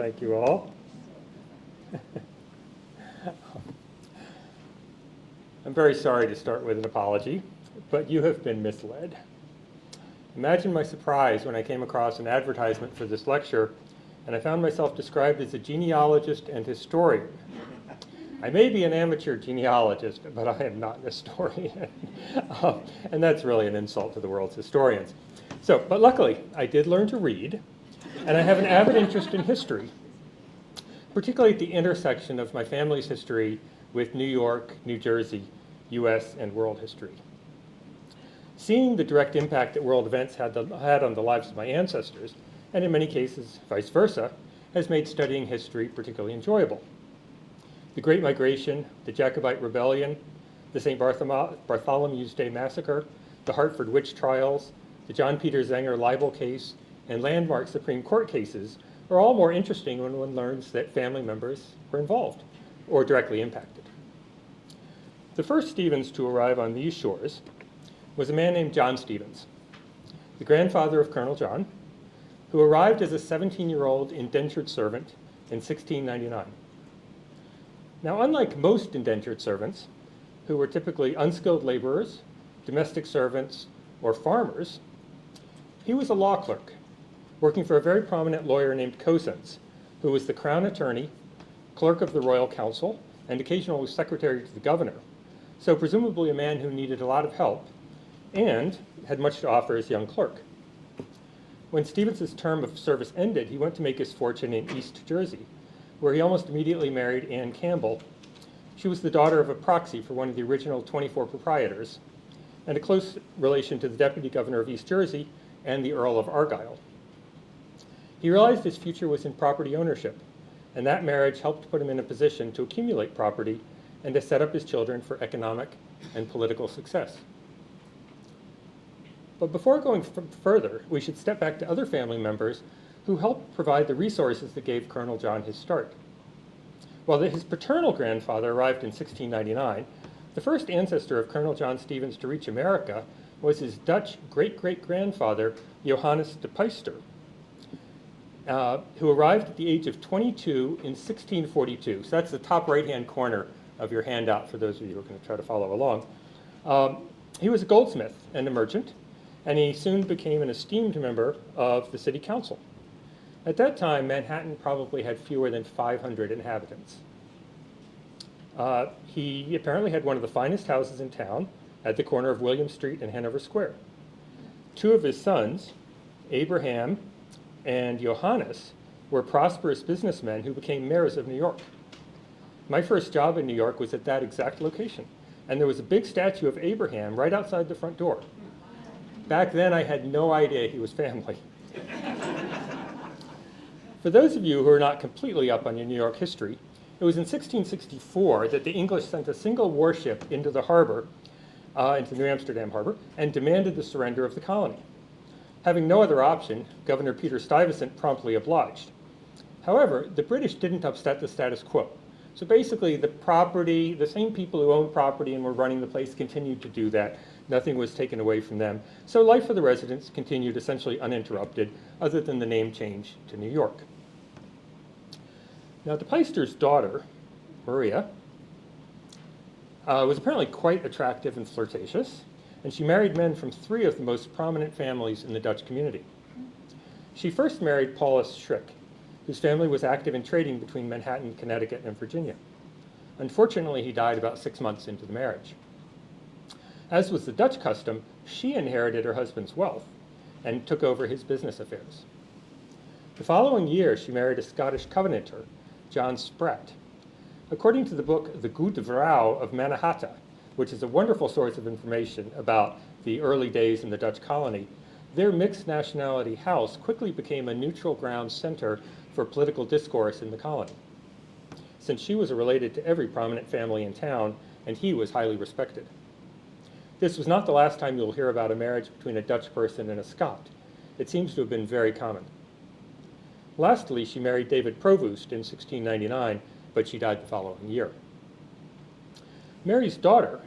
Thank you all. I'm very sorry to start with an apology, but you have been misled. Imagine my surprise when I came across an advertisement for this lecture and I found myself described as a genealogist and historian. I may be an amateur genealogist, but I am not an historian. And that's really an insult to the world's historians. But luckily, I did learn to read, and I have an avid interest in history, particularly at the intersection of my family's history with New York, New Jersey, US, and world history. Seeing the direct impact that world events had on the lives of my ancestors, and in many cases vice versa, has made studying history particularly enjoyable. The Great Migration, the Jacobite Rebellion, the St. Bartholomew's Day Massacre, the Hartford Witch Trials, the John Peter Zenger libel case, and landmark Supreme Court cases are all more interesting when one learns that family members were involved or directly impacted. The first Stevens to arrive on these shores was a man named John Stevens, the grandfather of Colonel John, who arrived as a 17-year-old indentured servant in 1699. Now, unlike most indentured servants, who were typically unskilled laborers, domestic servants, or farmers, he was a law clerk, working for a very prominent lawyer named Cosenz, who was the crown attorney, clerk of the royal council, and occasionally secretary to the governor, so presumably a man who needed a lot of help and had much to offer as young clerk. When Stevens' term of service ended, he went to make his fortune in East Jersey, where he almost immediately married Anne Campbell. She was the daughter of a proxy for one of the original 24 proprietors, and a close relation to the deputy governor of East Jersey and the Earl of Argyll. He realized his future was in property ownership, and that marriage helped put him in a position to accumulate property and to set up his children for economic and political success. But before going further, we should step back to other family members who helped provide the resources that gave Colonel John his start. While his paternal grandfather arrived in 1699, the first ancestor of Colonel John Stevens to reach America was his Dutch great-great-grandfather, Johannes DePeyster, who arrived at the age of 22 in 1642. So that's the top right-hand corner of your handout for those of you who are going to try to follow along. He was a goldsmith and a merchant, and he soon became an esteemed member of the city council. At that time, Manhattan probably had fewer than 500 inhabitants. He apparently had one of the finest houses in town at the corner of William Street and Hanover Square. Two of his sons, Abraham and Johannes, were prosperous businessmen who became mayors of New York. My first job in New York was at that exact location, and there was a big statue of Abraham right outside the front door. Back then, I had no idea he was family. For those of you who are not completely up on your New York history, it was in 1664 that the English sent a single warship into the harbor, into Nieuw Amsterdam harbor, and demanded the surrender of the colony. Having no other option, Governor Peter Stuyvesant promptly obliged. However, the British didn't upset the status quo. So basically, the same people who owned property and were running the place continued to do that. Nothing was taken away from them. So life for the residents continued essentially uninterrupted, other than the name change to New York. Now, DePeyster's daughter, Maria, was apparently quite attractive and flirtatious, and she married men from three of the most prominent families in the Dutch community. She first married Paulus Schrick, whose family was active in trading between Manhattan, Connecticut, and Virginia. Unfortunately, he died about 6 months into the marriage. As was the Dutch custom, she inherited her husband's wealth and took over his business affairs. The following year, she married a Scottish Covenanter, John Spratt. According to the book The Goede Vrouw of Mannahatta, which is a wonderful source of information about the early days in the Dutch colony, their mixed nationality house quickly became a neutral ground center for political discourse in the colony, since she was related to every prominent family in town, and he was highly respected. This was not the last time you'll hear about a marriage between a Dutch person and a Scot. It seems to have been very common. Lastly, she married David Provoost in 1699, but she died the following year. Mary's daughter,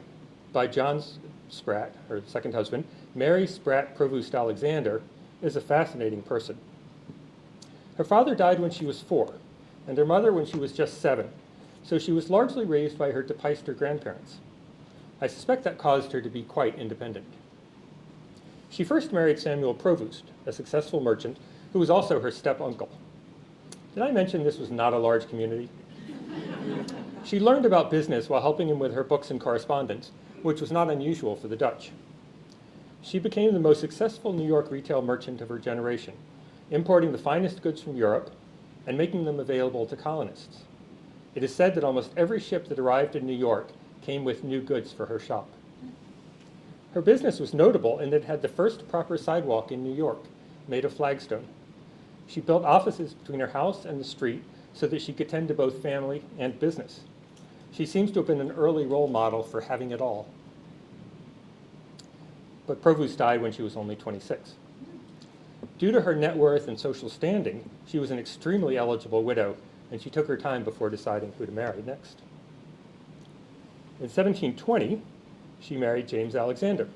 by John Spratt, her second husband, Mary Spratt Provoost Alexander, is a fascinating person. Her father died when she was 4, and her mother when she was just 7, so she was largely raised by her DePeyster grandparents. I suspect that caused her to be quite independent. She first married Samuel Provoost, a successful merchant who was also her step-uncle. Did I mention this was not a large community? She learned about business while helping him with her books and correspondence, which was not unusual for the Dutch. She became the most successful New York retail merchant of her generation, importing the finest goods from Europe and making them available to colonists. It is said that almost every ship that arrived in New York came with new goods for her shop. Her business was notable in that it had the first proper sidewalk in New York, made of flagstone. She built offices between her house and the street so that she could tend to both family and business. She seems to have been an early role model for having it all. But Provoost died when she was only 26. Due to her net worth and social standing, she was an extremely eligible widow, and she took her time before deciding who to marry next. In 1720, she married James Alexander.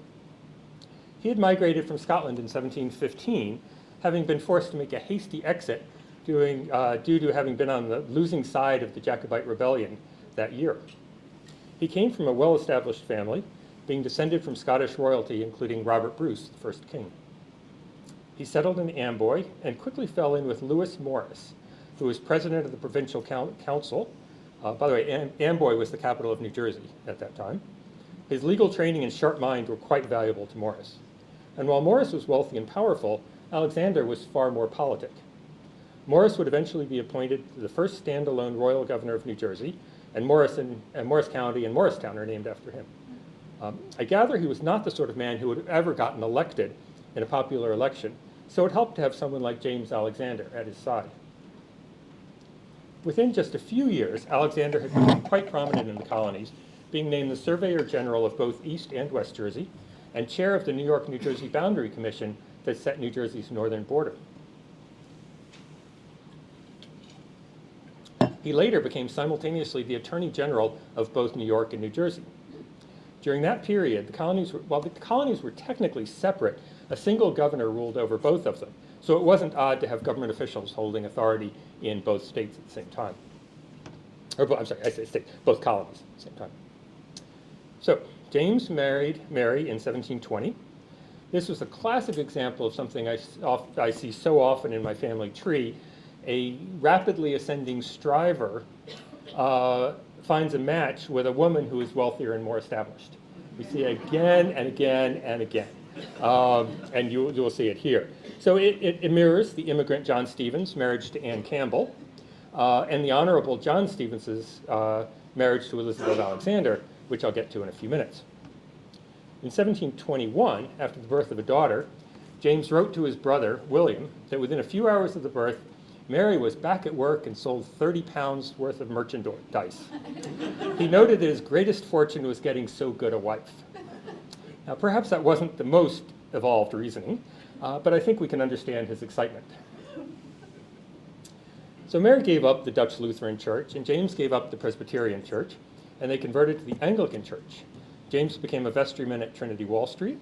He had migrated from Scotland in 1715, having been forced to make a hasty exit due to having been on the losing side of the Jacobite rebellion that year. He came from a well-established family, being descended from Scottish royalty, including Robert Bruce, the first king. He settled in Amboy and quickly fell in with Lewis Morris, who was president of the provincial council. By the way, Amboy was the capital of New Jersey at that time. His legal training and sharp mind were quite valuable to Morris. And while Morris was wealthy and powerful, Alexander was far more politic. Morris would eventually be appointed the first standalone royal governor of New Jersey, and Morris County and Morristown are named after him. I gather he was not the sort of man who would have ever gotten elected in a popular election, so it helped to have someone like James Alexander at his side. Within just a few years, Alexander had become quite prominent in the colonies, being named the Surveyor General of both East and West Jersey, and chair of the New York-New Jersey Boundary Commission that set New Jersey's northern border. He later became simultaneously the Attorney General of both New York and New Jersey. During that period, while the colonies were technically separate, a single governor ruled over both of them, so it wasn't odd to have government officials holding authority in both states at the same time. I'm sorry, I say states, both colonies at the same time. So, James married Mary in 1720. This was a classic example of something I see so often in my family tree. A rapidly ascending striver finds a match with a woman who is wealthier and more established. We see it again and again and again. And you will see it here. So it mirrors the immigrant John Stevens' marriage to Anne Campbell, and the Honorable John Stevens' marriage to Elizabeth Alexander, which I'll get to in a few minutes. In 1721, after the birth of a daughter, James wrote to his brother, William, that within a few hours of the birth, Mary was back at work and sold 30 pounds worth of merchandise. He noted that his greatest fortune was getting so good a wife. Now, perhaps that wasn't the most evolved reasoning, but I think we can understand his excitement. So Mary gave up the Dutch Lutheran Church, and James gave up the Presbyterian Church, and they converted to the Anglican Church. James became a vestryman at Trinity Wall Street.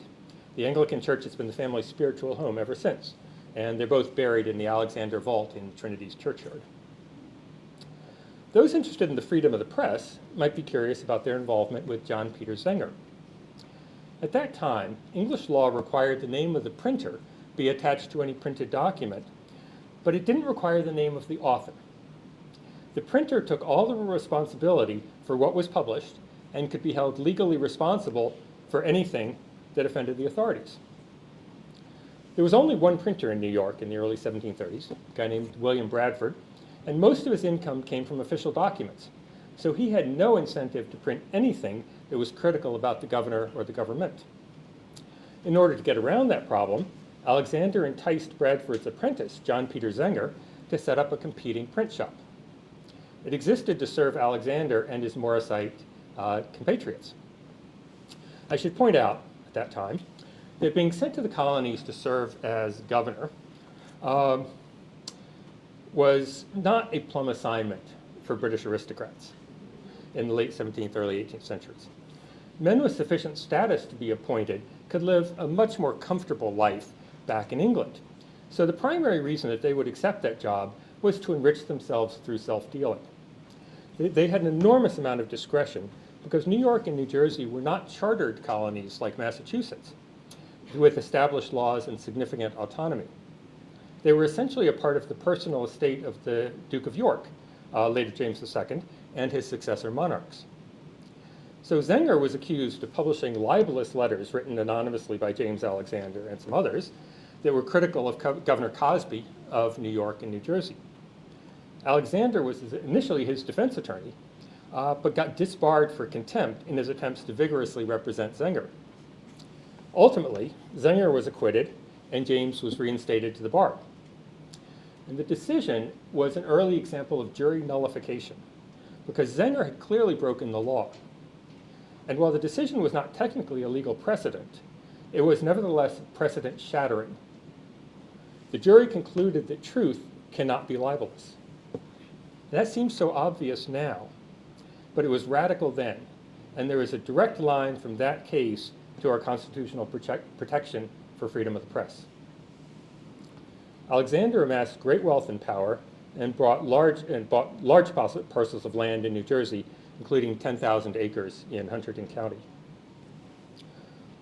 The Anglican Church has been the family's spiritual home ever since, and they're both buried in the Alexander Vault in Trinity's churchyard. Those interested in the freedom of the press might be curious about their involvement with John Peter Zenger. At that time, English law required the name of the printer be attached to any printed document, but it didn't require the name of the author. The printer took all the responsibility for what was published and could be held legally responsible for anything that offended the authorities. There was only one printer in New York in the early 1730s, a guy named William Bradford, and most of his income came from official documents. So he had no incentive to print anything that was critical about the governor or the government. In order to get around that problem, Alexander enticed Bradford's apprentice, John Peter Zenger, to set up a competing print shop. It existed to serve Alexander and his Morrisite compatriots. I should point out at that time that being sent to the colonies to serve as governor was not a plum assignment for British aristocrats in the late 17th, early 18th centuries. Men with sufficient status to be appointed could live a much more comfortable life back in England. So the primary reason that they would accept that job was to enrich themselves through self-dealing. They had an enormous amount of discretion because New York and New Jersey were not chartered colonies like Massachusetts, with established laws and significant autonomy. They were essentially a part of the personal estate of the Duke of York, later James II, and his successor monarchs. So Zenger was accused of publishing libelous letters written anonymously by James Alexander and some others that were critical of Governor Cosby of New York and New Jersey. Alexander was initially his defense attorney, but got disbarred for contempt in his attempts to vigorously represent Zenger. Ultimately, Zenger was acquitted and James was reinstated to the bar. And the decision was an early example of jury nullification because Zenger had clearly broken the law. And while the decision was not technically a legal precedent, it was nevertheless precedent shattering. The jury concluded that truth cannot be libelous. That seems so obvious now, but it was radical then, and there is a direct line from that case to our constitutional protection for freedom of the press. Alexander amassed great wealth and power and bought large parcels of land in New Jersey, including 10,000 acres in Hunterdon County.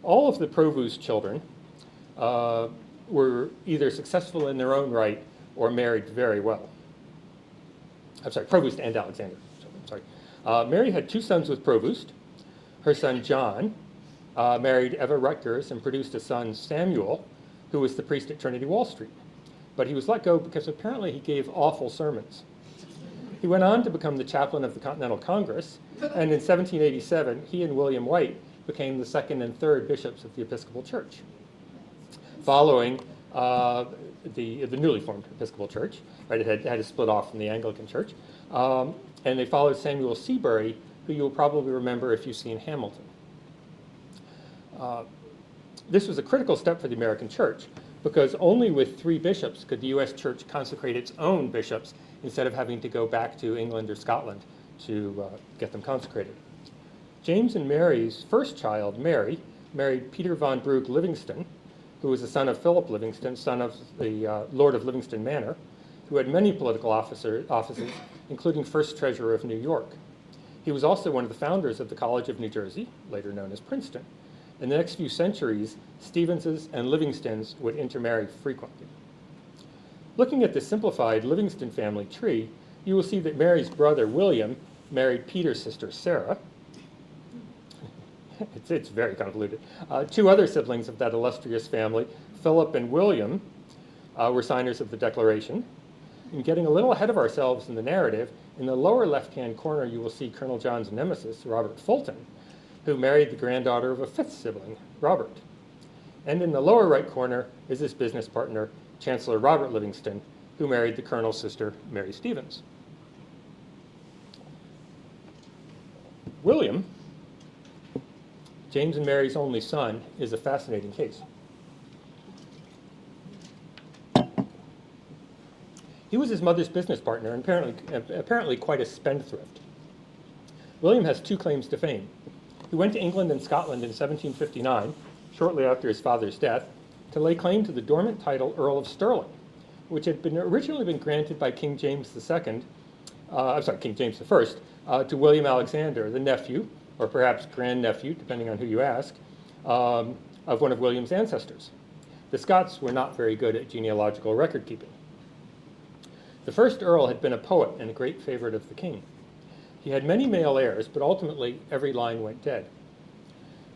All of the Provoost children were either successful in their own right or married very well. I'm sorry, Provoost and Alexander. Mary had 2 sons with Provoost. Her son John married Eva Rutgers and produced a son, Samuel, who was the priest at Trinity Wall Street. But he was let go because apparently he gave awful sermons. He went on to become the chaplain of the Continental Congress, and in 1787, he and William White became the 2nd and 3rd bishops of the Episcopal Church, following the newly formed Episcopal Church. Right, it had to split off from the Anglican Church. And they followed Samuel Seabury, who you'll probably remember if you've seen Hamilton. This was a critical step for the American Church, because only with 3 bishops could the U.S. Church consecrate its own bishops instead of having to go back to England or Scotland to get them consecrated. James and Mary's first child, Mary, married Peter von Brugge Livingston, who was the son of Philip Livingston, son of the Lord of Livingston Manor, who had many political offices, including first treasurer of New York. He was also one of the founders of the College of New Jersey, later known as Princeton. In the next few centuries, Stevenses and Livingstons would intermarry frequently. Looking at the simplified Livingston family tree, you will see that Mary's brother, William, married Peter's sister, Sarah. It's very convoluted. 2 other siblings of that illustrious family, Philip and William, were signers of the Declaration. And getting a little ahead of ourselves in the narrative, in the lower left-hand corner you will see Colonel John's nemesis, Robert Fulton, who married the granddaughter of a 5th sibling, Robert. And in the lower right corner is his business partner, Chancellor Robert Livingston, who married the colonel's sister, Mary Stevens. William, James and Mary's only son, is a fascinating case. He was his mother's business partner and apparently quite a spendthrift. William has 2 claims to fame. He went to England and Scotland in 1759, shortly after his father's death, to lay claim to the dormant title Earl of Stirling, which had originally been granted by King James King James I, to William Alexander, the nephew, or perhaps grandnephew, depending on who you ask, of one of William's ancestors. The Scots were not very good at genealogical record keeping. The first Earl had been a poet and a great favorite of the king. He had many male heirs, but ultimately every line went dead.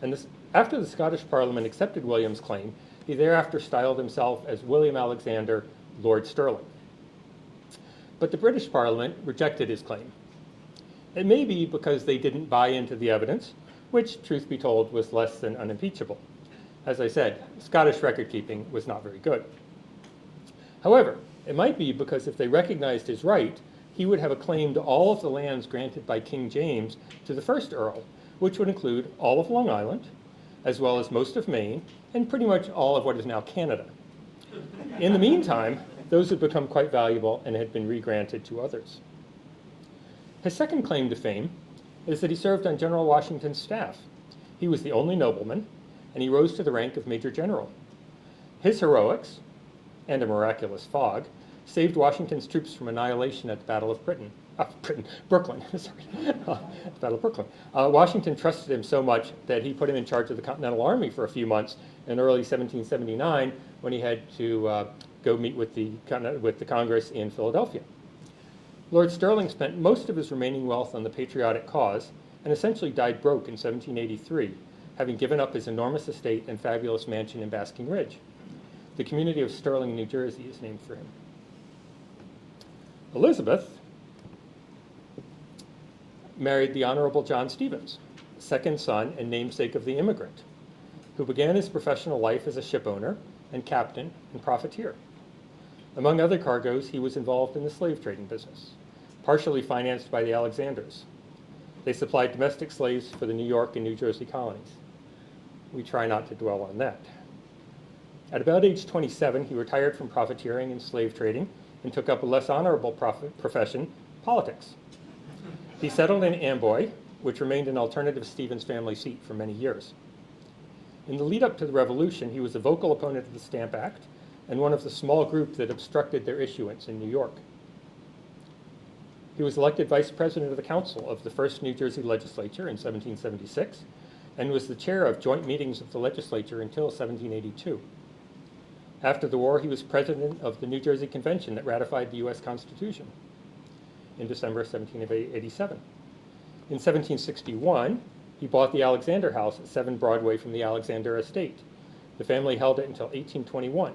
And after the Scottish Parliament accepted William's claim, he thereafter styled himself as William Alexander, Lord Stirling. But the British Parliament rejected his claim. It may be because they didn't buy into the evidence, which, truth be told, was less than unimpeachable. As I said, Scottish record keeping was not very good. However, it might be because if they recognized his right, he would have a claim to all of the lands granted by King James to the first Earl, which would include all of Long Island, as well as most of Maine, and pretty much all of what is now Canada. In the meantime, those had become quite valuable and had been regranted to others. His second claim to fame is that he served on General Washington's staff. He was the only nobleman, and he rose to the rank of Major General. His heroics, and a miraculous fog, saved Washington's troops from annihilation at the Battle of Brooklyn, sorry, the Battle of Brooklyn. Washington trusted him so much that he put him in charge of the Continental Army for a few months in early 1779 when he had to go meet with the Congress in Philadelphia. Lord Stirling spent most of his remaining wealth on the patriotic cause and essentially died broke in 1783, having given up his enormous estate and fabulous mansion in Basking Ridge. The community of Sterling, New Jersey is named for him. Elizabeth married the Honorable John Stevens, second son and namesake of the immigrant, who began his professional life as a ship owner and captain and profiteer. Among other cargoes, he was involved in the slave trading business, partially financed by the Alexanders. They supplied domestic slaves for the New York and New Jersey colonies. We try not to dwell on that. At about age 27, he retired from profiteering and slave trading and took up a less honorable profession, politics. He settled in Amboy, which remained an alternative Stevens family seat for many years. In the lead up to the Revolution, he was a vocal opponent of the Stamp Act and one of the small group that obstructed their issuance in New York. He was elected vice president of the council of the first New Jersey legislature in 1776 and was the chair of joint meetings of the legislature until 1782. After the war, he was president of the New Jersey Convention that ratified the U.S. Constitution in December 1787. In 1761, he bought the Alexander House at 7 Broadway from the Alexander estate. The family held it until 1821.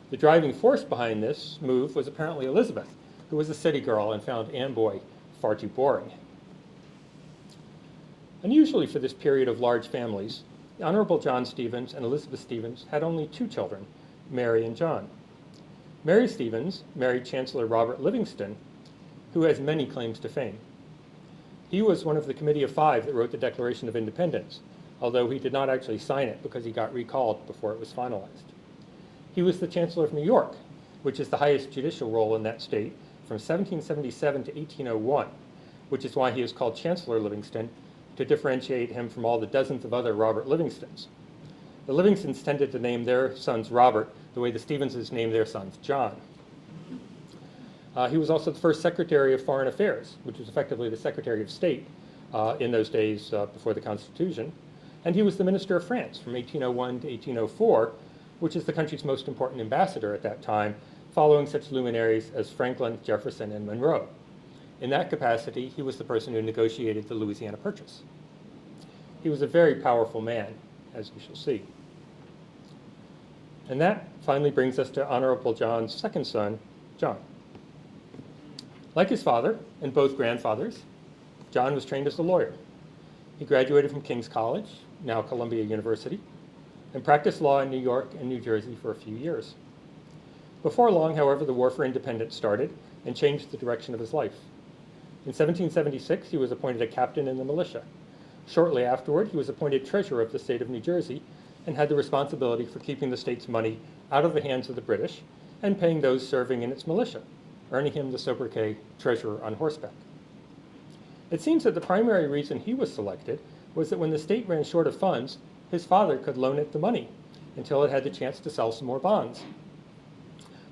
The driving force behind this move was apparently Elizabeth, who was a city girl and found Amboy far too boring. Unusually for this period of large families, the Honorable John Stevens and Elizabeth Stevens had only 2 children, Mary and John. Mary Stevens married Chancellor Robert Livingston, who has many claims to fame. He was one of the Committee of 5 that wrote the Declaration of Independence, although he did not actually sign it because he got recalled before it was finalized. He was the Chancellor of New York, which is the highest judicial role in that state, from 1777 to 1801, which is why he is called Chancellor Livingston, to differentiate him from all the dozens of other Robert Livingstons. The Livingstons tended to name their sons Robert the way the Stevenses named their sons John. He was also the first Secretary of Foreign Affairs, which was effectively the Secretary of State in those days before the Constitution. And he was the Minister of France from 1801 to 1804, which is the country's most important ambassador at that time, following such luminaries as Franklin, Jefferson, and Monroe. In that capacity, he was the person who negotiated the Louisiana Purchase. He was a very powerful man, as we shall see. And that finally brings us to Honorable John's second son, John. Like his father and both grandfathers, John was trained as a lawyer. He graduated from King's College, now Columbia University, and practiced law in New York and New Jersey for a few years. Before long, however, the War for Independence started and changed the direction of his life. In 1776, he was appointed a captain in the militia. Shortly afterward, he was appointed treasurer of the state of New Jersey and had the responsibility for keeping the state's money out of the hands of the British and paying those serving in its militia, earning him the sobriquet treasurer on horseback. It seems that the primary reason he was selected was that when the state ran short of funds, his father could loan it the money until it had the chance to sell some more bonds.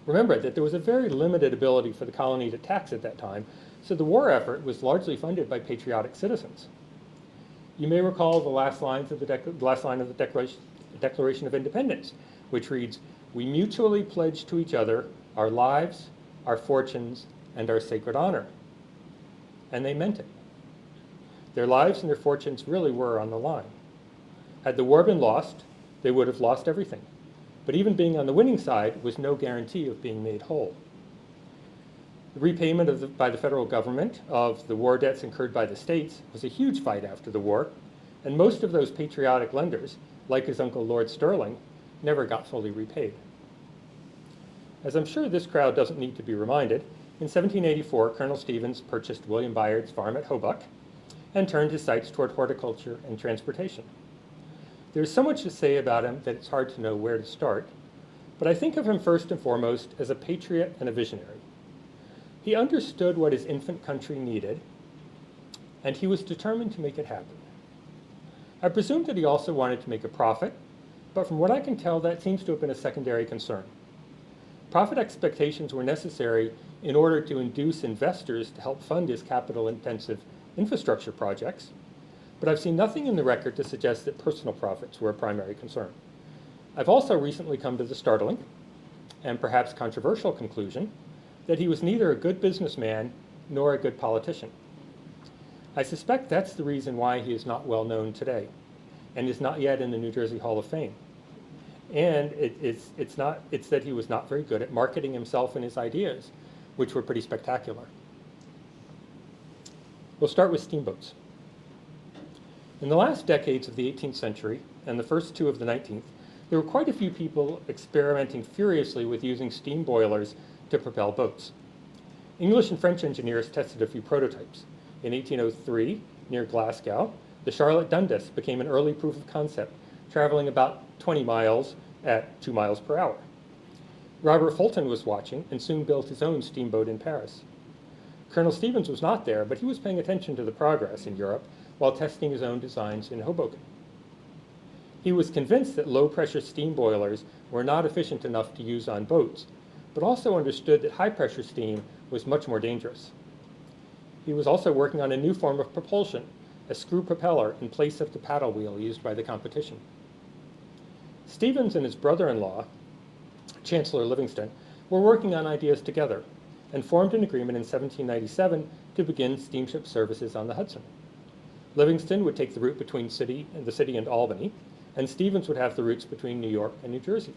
Remember that there was a very limited ability for the colony to tax at that time, so the war effort was largely funded by patriotic citizens. You may recall the last line of the Declaration of Independence, which reads, "We mutually pledge to each other our lives, our fortunes, and our sacred honor." And they meant it. Their lives and their fortunes really were on the line. Had the war been lost, they would have lost everything. But even being on the winning side was no guarantee of being made whole. The repayment by the federal government of the war debts incurred by the states was a huge fight after the war, and most of those patriotic lenders, like his uncle Lord Stirling, never got fully repaid. As I'm sure this crowd doesn't need to be reminded, in 1784, Colonel Stevens purchased William Bayard's farm at Hoboken and turned his sights toward horticulture and transportation. There's so much to say about him that it's hard to know where to start, but I think of him first and foremost as a patriot and a visionary. He understood what his infant country needed, and he was determined to make it happen. I presume that he also wanted to make a profit, but from what I can tell, that seems to have been a secondary concern. Profit expectations were necessary in order to induce investors to help fund his capital-intensive infrastructure projects, but I've seen nothing in the record to suggest that personal profits were a primary concern. I've also recently come to the startling, and perhaps controversial conclusion, that he was neither a good businessman nor a good politician. I suspect that's the reason why he is not well known today, and is not yet in the New Jersey Hall of Fame. And it's that he was not very good at marketing himself and his ideas, which were pretty spectacular. We'll start with steamboats. In the last decades of the 18th century and the first two of the 19th, there were quite a few people experimenting furiously with using steam boilers to propel boats. English and French engineers tested a few prototypes. In 1803, near Glasgow, the Charlotte Dundas became an early proof of concept, traveling about 20 miles at 2 miles per hour. Robert Fulton was watching and soon built his own steamboat in Paris. Colonel Stevens was not there, but he was paying attention to the progress in Europe while testing his own designs in Hoboken. He was convinced that low-pressure steam boilers were not efficient enough to use on boats, but also understood that high-pressure steam was much more dangerous. He was also working on a new form of propulsion, a screw propeller in place of the paddle wheel used by the competition. Stevens and his brother-in-law, Chancellor Livingston, were working on ideas together and formed an agreement in 1797 to begin steamship services on the Hudson. Livingston would take the route between the city and Albany, and Stevens would have the routes between New York and New Jersey.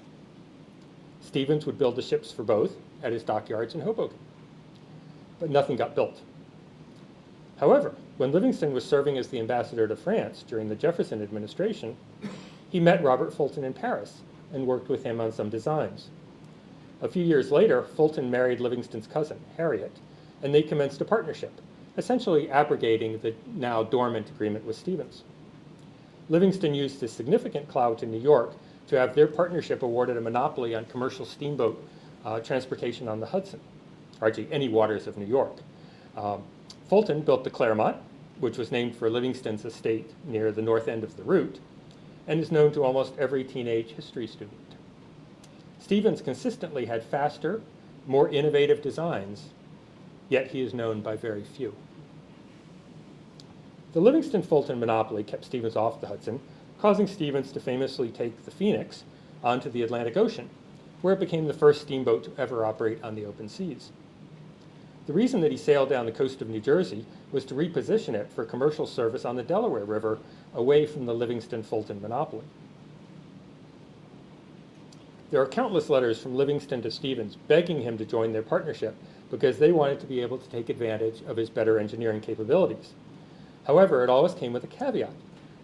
Stevens would build the ships for both at his dockyards in Hoboken. But nothing got built. However, when Livingston was serving as the ambassador to France during the Jefferson administration, he met Robert Fulton in Paris and worked with him on some designs. A few years later, Fulton married Livingston's cousin, Harriet, and they commenced a partnership, essentially abrogating the now dormant agreement with Stevens. Livingston used his significant clout in New York to have their partnership awarded a monopoly on commercial steamboat transportation on the Hudson, or actually any waters of New York. Fulton built the Claremont, which was named for Livingston's estate near the north end of the route, and is known to almost every teenage history student. Stevens consistently had faster, more innovative designs, yet he is known by very few. The Livingston-Fulton monopoly kept Stevens off the Hudson, causing Stevens to famously take the Phoenix onto the Atlantic Ocean, where it became the first steamboat to ever operate on the open seas. The reason that he sailed down the coast of New Jersey was to reposition it for commercial service on the Delaware River away from the Livingston-Fulton monopoly. There are countless letters from Livingston to Stevens begging him to join their partnership because they wanted to be able to take advantage of his better engineering capabilities. However, it always came with a caveat.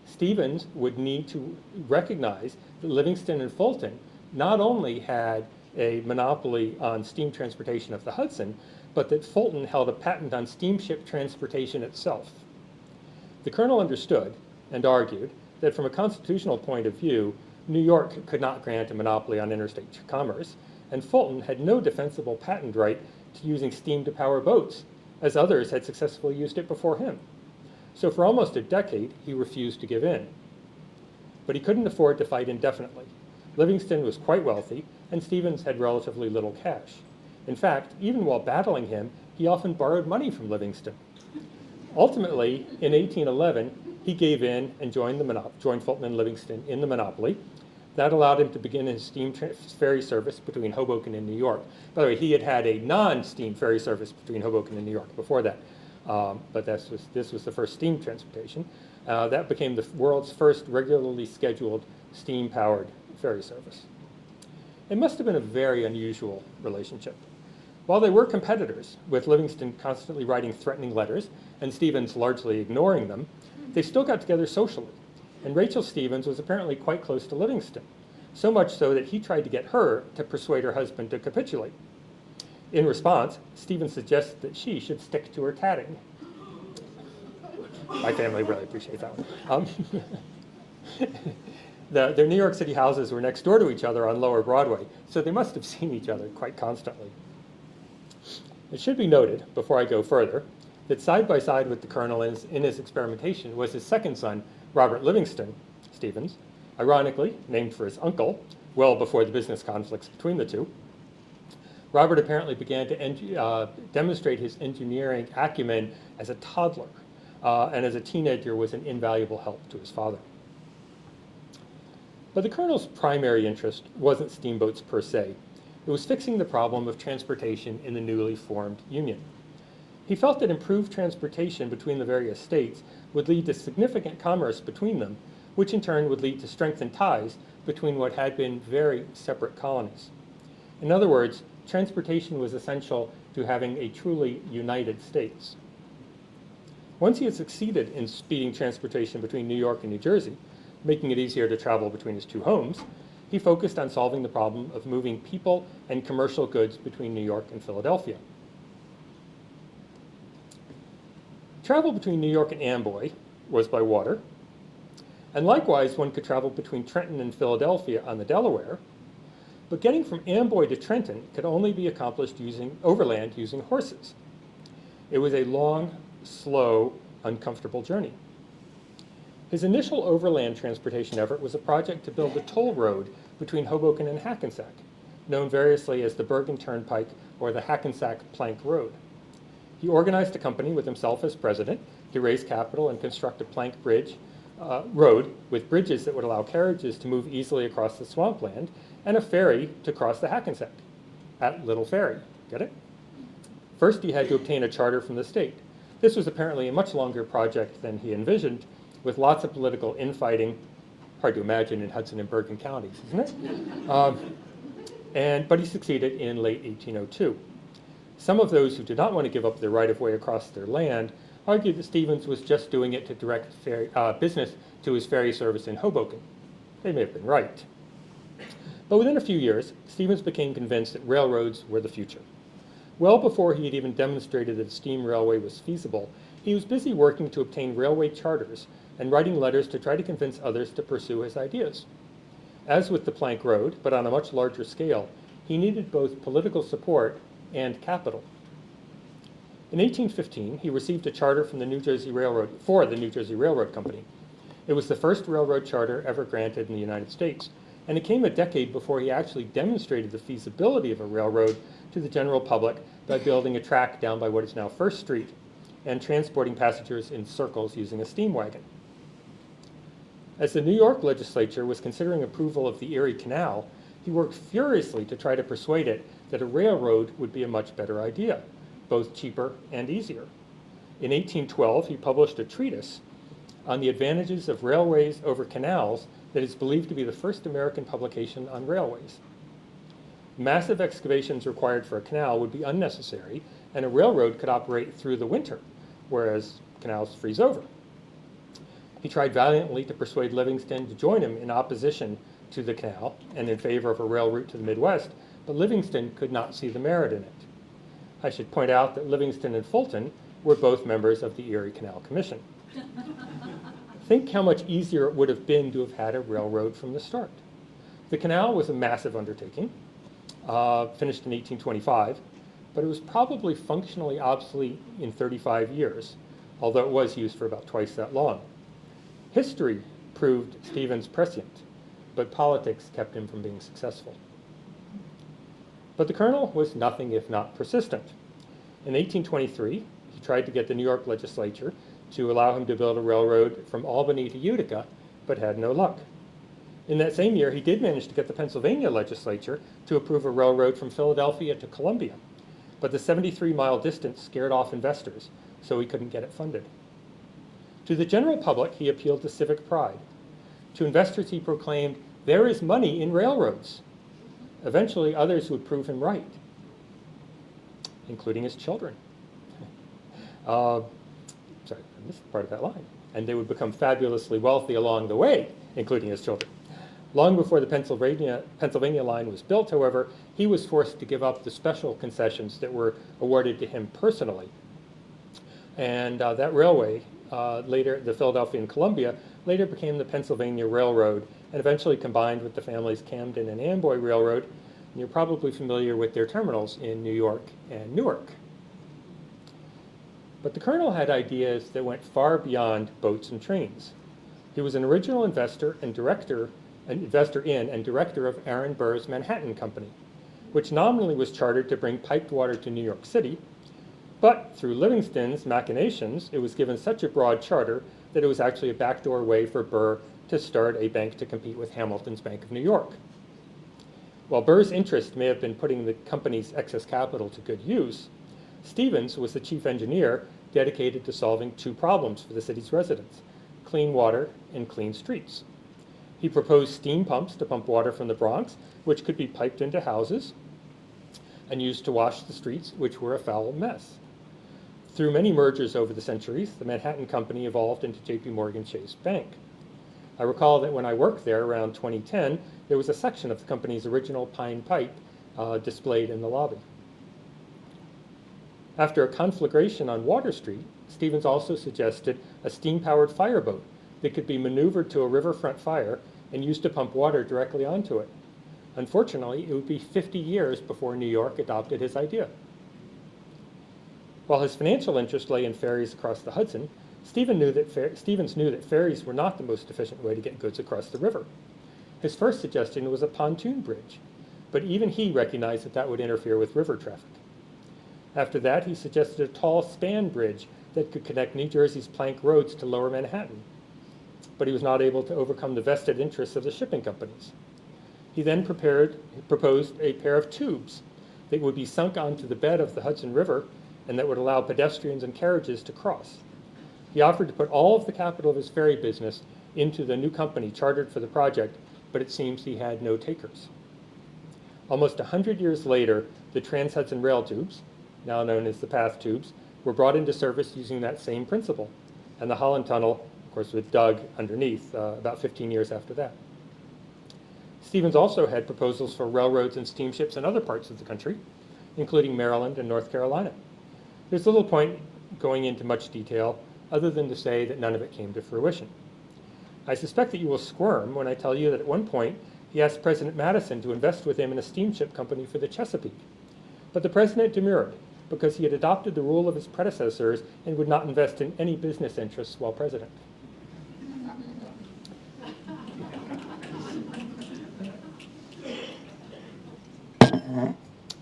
Stevens would need to recognize that Livingston and Fulton not only had a monopoly on steam transportation of the Hudson, but that Fulton held a patent on steamship transportation itself. The colonel understood and argued that from a constitutional point of view, New York could not grant a monopoly on interstate commerce, and Fulton had no defensible patent right to using steam to power boats, as others had successfully used it before him. So for almost a decade, he refused to give in. But he couldn't afford to fight indefinitely. Livingston was quite wealthy, and Stevens had relatively little cash. In fact, even while battling him, he often borrowed money from Livingston. Ultimately, in 1811, he gave in and joined Fulton and Livingston in the monopoly. That allowed him to begin his steam ferry service between Hoboken and New York. By the way, he had had a non-steam ferry service between Hoboken and New York before that. But this was the first steam transportation. That became the world's first regularly scheduled steam-powered ferry service. It must have been a very unusual relationship. While they were competitors, with Livingston constantly writing threatening letters and Stevens largely ignoring them, they still got together socially. And Rachel Stevens was apparently quite close to Livingston, so much so that he tried to get her to persuade her husband to capitulate. In response, Stevens suggested that she should stick to her tatting. My family really appreciates that one. Their New York City houses were next door to each other on Lower Broadway, so they must have seen each other quite constantly. It should be noted, before I go further, that side by side with the colonel in his experimentation was his second son, Robert Livingston Stevens, ironically named for his uncle, well before the business conflicts between the two. Robert apparently began to demonstrate his engineering acumen as a toddler, and as a teenager was an invaluable help to his father. But the Colonel's primary interest wasn't steamboats per se. It was fixing the problem of transportation in the newly formed Union. He felt that improved transportation between the various states would lead to significant commerce between them, which in turn would lead to strengthened ties between what had been very separate colonies. In other words, transportation was essential to having a truly united states. Once he had succeeded in speeding transportation between New York and New Jersey, making it easier to travel between his two homes, he focused on solving the problem of moving people and commercial goods between New York and Philadelphia. Travel between New York and Amboy was by water, and likewise one could travel between Trenton and Philadelphia on the Delaware, but getting from Amboy to Trenton could only be accomplished overland using horses. It was a long, slow, uncomfortable journey. His initial overland transportation effort was a project to build a toll road between Hoboken and Hackensack, known variously as the Bergen Turnpike or the Hackensack Plank Road. He organized a company with himself as president to raise capital and construct a plank road with bridges that would allow carriages to move easily across the swampland, and a ferry to cross the Hackensack at Little Ferry. Get it? First, he had to obtain a charter from the state. This was apparently a much longer project than he envisioned, with lots of political infighting. Hard to imagine in Hudson and Bergen counties, isn't it? But he succeeded in late 1802. Some of those who did not want to give up their right-of-way across their land argued that Stevens was just doing it to direct business to his ferry service in Hoboken. They may have been right. But within a few years, Stevens became convinced that railroads were the future. Well before he had even demonstrated that a steam railway was feasible, he was busy working to obtain railway charters and writing letters to try to convince others to pursue his ideas. As with the Plank Road, but on a much larger scale, he needed both political support and capital. In 1815, he received a charter from the New Jersey Railroad for the New Jersey Railroad Company. It was the first railroad charter ever granted in the United States, and it came a decade before he actually demonstrated the feasibility of a railroad to the general public by building a track down by what is now First Street and transporting passengers in circles using a steam wagon. As the New York legislature was considering approval of the Erie Canal, he worked furiously to try to persuade it that a railroad would be a much better idea, both cheaper and easier. In 1812, he published a treatise on the advantages of railways over canals that is believed to be the first American publication on railways. Massive excavations required for a canal would be unnecessary, and a railroad could operate through the winter, whereas canals freeze over. He tried valiantly to persuade Livingston to join him in opposition to the canal and in favor of a rail route to the Midwest, but Livingston could not see the merit in it. I should point out that Livingston and Fulton were both members of the Erie Canal Commission. Think how much easier it would have been to have had a railroad from the start. The canal was a massive undertaking, finished in 1825, but it was probably functionally obsolete in 35 years, although it was used for about twice that long. History proved Stevens prescient, but politics kept him from being successful. But the Colonel was nothing if not persistent. In 1823, he tried to get the New York legislature to allow him to build a railroad from Albany to Utica, but had no luck. In that same year, he did manage to get the Pennsylvania legislature to approve a railroad from Philadelphia to Columbia, but the 73-mile distance scared off investors, so he couldn't get it funded. To the general public, he appealed to civic pride. To investors, he proclaimed, "There is money in railroads." Eventually, others would prove him right, including his children. Sorry, I missed part of that line. And they would become fabulously wealthy along the way, including his children. Long before the Pennsylvania line was built, however, he was forced to give up the special concessions that were awarded to him personally. And that railway, later the Philadelphia and Columbia, later became the Pennsylvania Railroad and eventually combined with the family's Camden and Amboy Railroad. And you're probably familiar with their terminals in New York and Newark. But the Colonel had ideas that went far beyond boats and trains. He was an original investor in and director of Aaron Burr's Manhattan Company. which nominally was chartered to bring piped water to New York City, but through Livingston's machinations, it was given such a broad charter that it was actually a backdoor way for Burr to start a bank to compete with Hamilton's Bank of New York. While Burr's interest may have been putting the company's excess capital to good use, Stevens was the chief engineer dedicated to solving two problems for the city's residents: clean water and clean streets. He proposed steam pumps to pump water from the Bronx, which could be piped into houses and used to wash the streets, which were a foul mess. Through many mergers over the centuries, the Manhattan Company evolved into J.P. Morgan Chase Bank. I recall that when I worked there around 2010, there was a section of the company's original pine pipe displayed in the lobby. After a conflagration on Water Street, Stevens also suggested a steam-powered fireboat that could be maneuvered to a riverfront fire and used to pump water directly onto it. Unfortunately, it would be 50 years before New York adopted his idea. While his financial interest lay in ferries across the Hudson, Stevens knew that ferries were not the most efficient way to get goods across the river. His first suggestion was a pontoon bridge, but even he recognized that that would interfere with river traffic. After that, he suggested a tall span bridge that could connect New Jersey's plank roads to lower Manhattan, but he was not able to overcome the vested interests of the shipping companies. He then proposed a pair of tubes that would be sunk onto the bed of the Hudson River and that would allow pedestrians and carriages to cross. He offered to put all of the capital of his ferry business into the new company chartered for the project, but it seems he had no takers. Almost 100 years later, the Trans-Hudson Rail tubes, now known as the Path tubes, were brought into service using that same principle, and the Holland Tunnel, of course, was dug underneath about 15 years after that. Stevens also had proposals for railroads and steamships in other parts of the country, including Maryland and North Carolina. There's little point going into much detail other than to say that none of it came to fruition. I suspect that you will squirm when I tell you that at one point he asked President Madison to invest with him in a steamship company for the Chesapeake. But the president demurred because he had adopted the rule of his predecessors and would not invest in any business interests while president.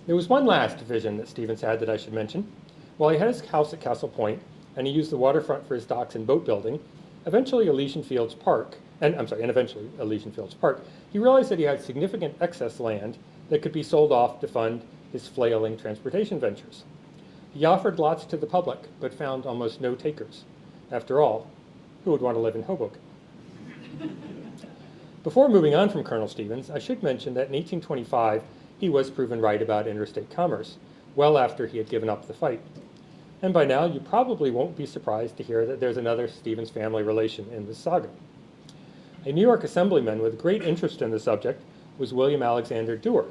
There was one last vision that Stevens had that I should mention. While he had his house at Castle Point and he used the waterfront for his docks and boat building, eventually Elysian Fields Park, he realized that he had significant excess land that could be sold off to fund his flailing transportation ventures. He offered lots to the public, but found almost no takers. After all, who would want to live in Hoboken? Before moving on from Colonel Stevens, I should mention that in 1825, he was proven right about interstate commerce, well after he had given up the fight. And by now, you probably won't be surprised to hear that there's another Stevens family relation in this saga. A New York assemblyman with great interest in the subject was William Alexander Dewar.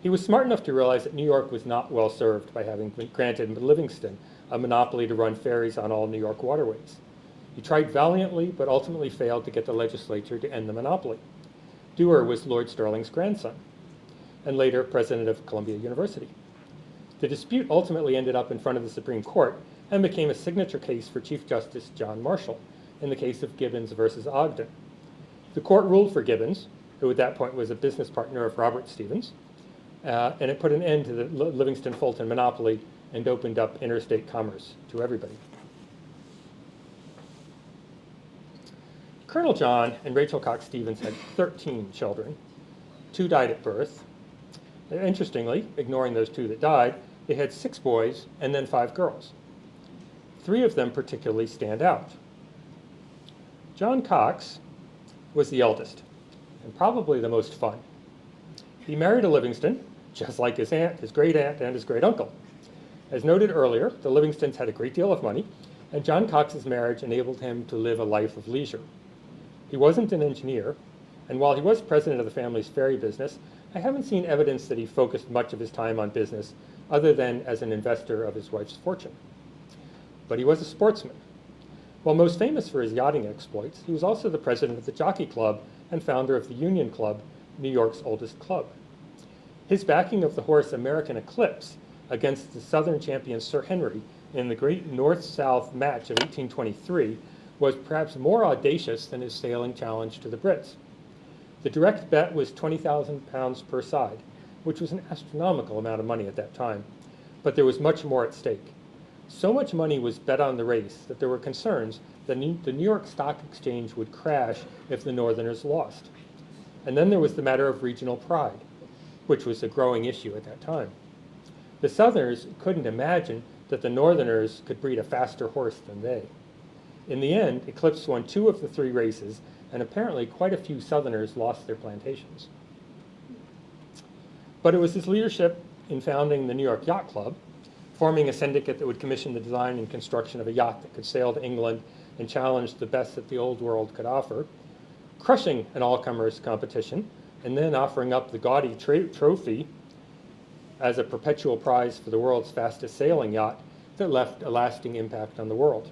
He was smart enough to realize that New York was not well served by having granted Livingston a monopoly to run ferries on all New York waterways. He tried valiantly, but ultimately failed to get the legislature to end the monopoly. Dewar was Lord Stirling's grandson, and later president of Columbia University. The dispute ultimately ended up in front of the Supreme Court and became a signature case for Chief Justice John Marshall in the case of Gibbons versus Ogden. The court ruled for Gibbons, who at that point was a business partner of Robert Stevens, and it put an end to the Livingston-Fulton monopoly and opened up interstate commerce to everybody. Colonel John and Rachel Cox Stevens had 13 children. 2 died at birth. Interestingly, ignoring those 2 that died, they had 6 boys and then 5 girls. 3 of them particularly stand out. John Cox was the eldest and probably the most fun. He married a Livingston, just like his aunt, his great aunt, and his great uncle. As noted earlier, the Livingstons had a great deal of money, and John Cox's marriage enabled him to live a life of leisure. He wasn't an engineer, and while he was president of the family's ferry business, I haven't seen evidence that he focused much of his time on business other than as an investor of his wife's fortune. But he was a sportsman. While most famous for his yachting exploits, he was also the president of the Jockey Club and founder of the Union Club, New York's oldest club. His backing of the horse American Eclipse against the Southern champion Sir Henry in the great North-South match of 1823 was perhaps more audacious than his sailing challenge to the Brits. The direct bet was £20,000 per side, which was an astronomical amount of money at that time. But there was much more at stake. So much money was bet on the race that there were concerns that the New York Stock Exchange would crash if the Northerners lost. And then there was the matter of regional pride, which was a growing issue at that time. The Southerners couldn't imagine that the Northerners could breed a faster horse than they. In the end, Eclipse won 2 of the 3 races, and apparently quite a few Southerners lost their plantations. But it was his leadership in founding the New York Yacht Club, forming a syndicate that would commission the design and construction of a yacht that could sail to England and challenge the best that the old world could offer, crushing an all-comers competition, and then offering up the gaudy trophy as a perpetual prize for the world's fastest sailing yacht that left a lasting impact on the world.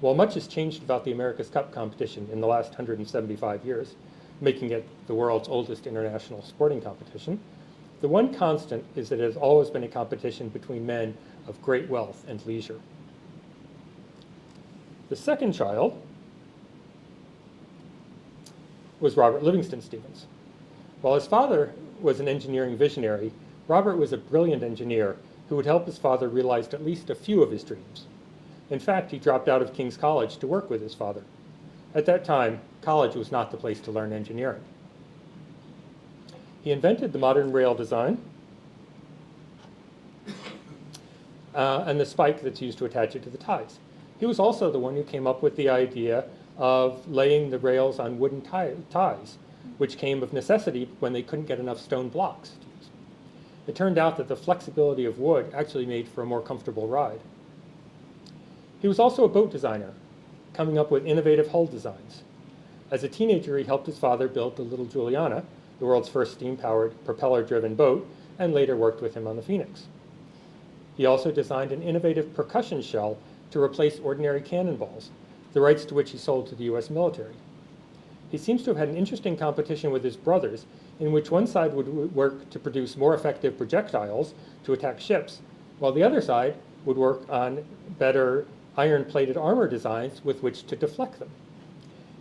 While much has changed about the America's Cup competition in the last 175 years, making it the world's oldest international sporting competition, the one constant is that it has always been a competition between men of great wealth and leisure. The second child was Robert Livingston Stevens. While his father was an engineering visionary, Robert was a brilliant engineer who would help his father realize at least a few of his dreams. In fact, he dropped out of King's College to work with his father. At that time, college was not the place to learn engineering. He invented the modern rail design and the spike that's used to attach it to the ties. He was also the one who came up with the idea of laying the rails on wooden ties, which came of necessity when they couldn't get enough stone blocks to use. It turned out that the flexibility of wood actually made for a more comfortable ride. He was also a boat designer, coming up with innovative hull designs. As a teenager, he helped his father build the Little Juliana, the world's first steam-powered, propeller-driven boat, and later worked with him on the Phoenix. He also designed an innovative percussion shell to replace ordinary cannonballs, the rights to which he sold to the US military. He seems to have had an interesting competition with his brothers, in which one side would work to produce more effective projectiles to attack ships, while the other side would work on better iron-plated armor designs with which to deflect them.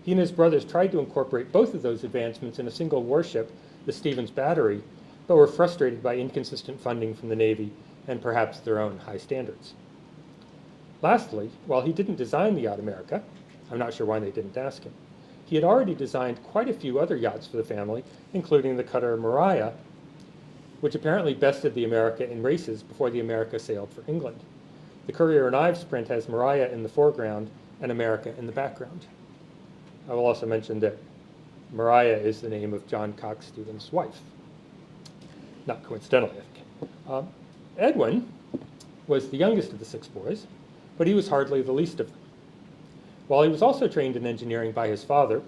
He and his brothers tried to incorporate both of those advancements in a single warship, the Stevens Battery, but were frustrated by inconsistent funding from the Navy and perhaps their own high standards. Lastly, while he didn't design the yacht America, I'm not sure why they didn't ask him, he had already designed quite a few other yachts for the family, including the cutter Maria, which apparently bested the America in races before the America sailed for England. The Courier and Ives print has Maria in the foreground and America in the background. I will also mention that Maria is the name of John Cox Stevens' wife. Not coincidentally, I think. Edwin was the youngest of the 6 boys, but he was hardly the least of them. While he was also trained in engineering by his father,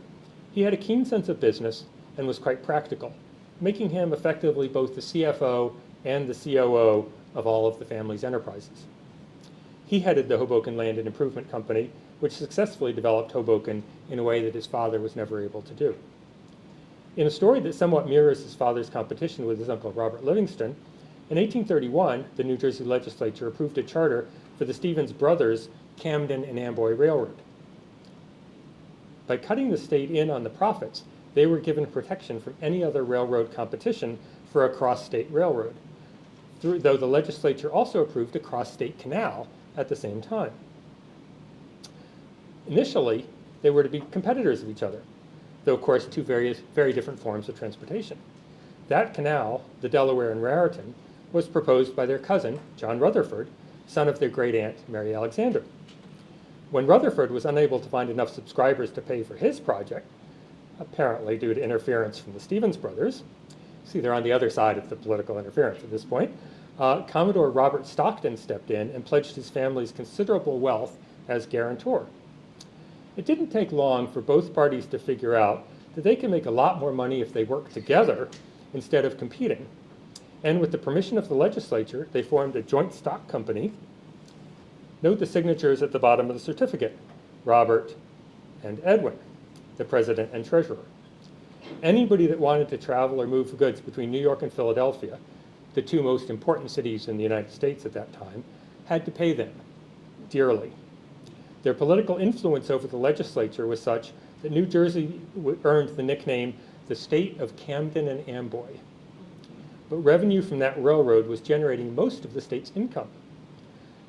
he had a keen sense of business and was quite practical, making him effectively both the CFO and the COO of all of the family's enterprises. He headed the Hoboken Land and Improvement Company, which successfully developed Hoboken in a way that his father was never able to do. In a story that somewhat mirrors his father's competition with his uncle Robert Livingston, in 1831, the New Jersey legislature approved a charter for the Stevens brothers' Camden and Amboy Railroad. By cutting the state in on the profits, they were given protection from any other railroad competition for a cross-state railroad, though the legislature also approved a cross-state canal at the same time. Initially, they were to be competitors of each other, though of course 2 very different forms of transportation. That canal, the Delaware and Raritan, was proposed by their cousin, John Rutherford, son of their great-aunt, Mary Alexander. When Rutherford was unable to find enough subscribers to pay for his project, apparently due to interference from the Stevens brothers, see they're on the other side of the political interference at this point, Commodore Robert Stockton stepped in and pledged his family's considerable wealth as guarantor. It didn't take long for both parties to figure out that they can make a lot more money if they work together instead of competing. And with the permission of the legislature, they formed a joint stock company. Note the signatures at the bottom of the certificate, Robert and Edwin, the president and treasurer. Anybody that wanted to travel or move goods between New York and Philadelphia, the 2 most important cities in the United States at that time, had to pay them dearly. Their political influence over the legislature was such that New Jersey earned the nickname the state of Camden and Amboy. but revenue from that railroad was generating most of the state's income.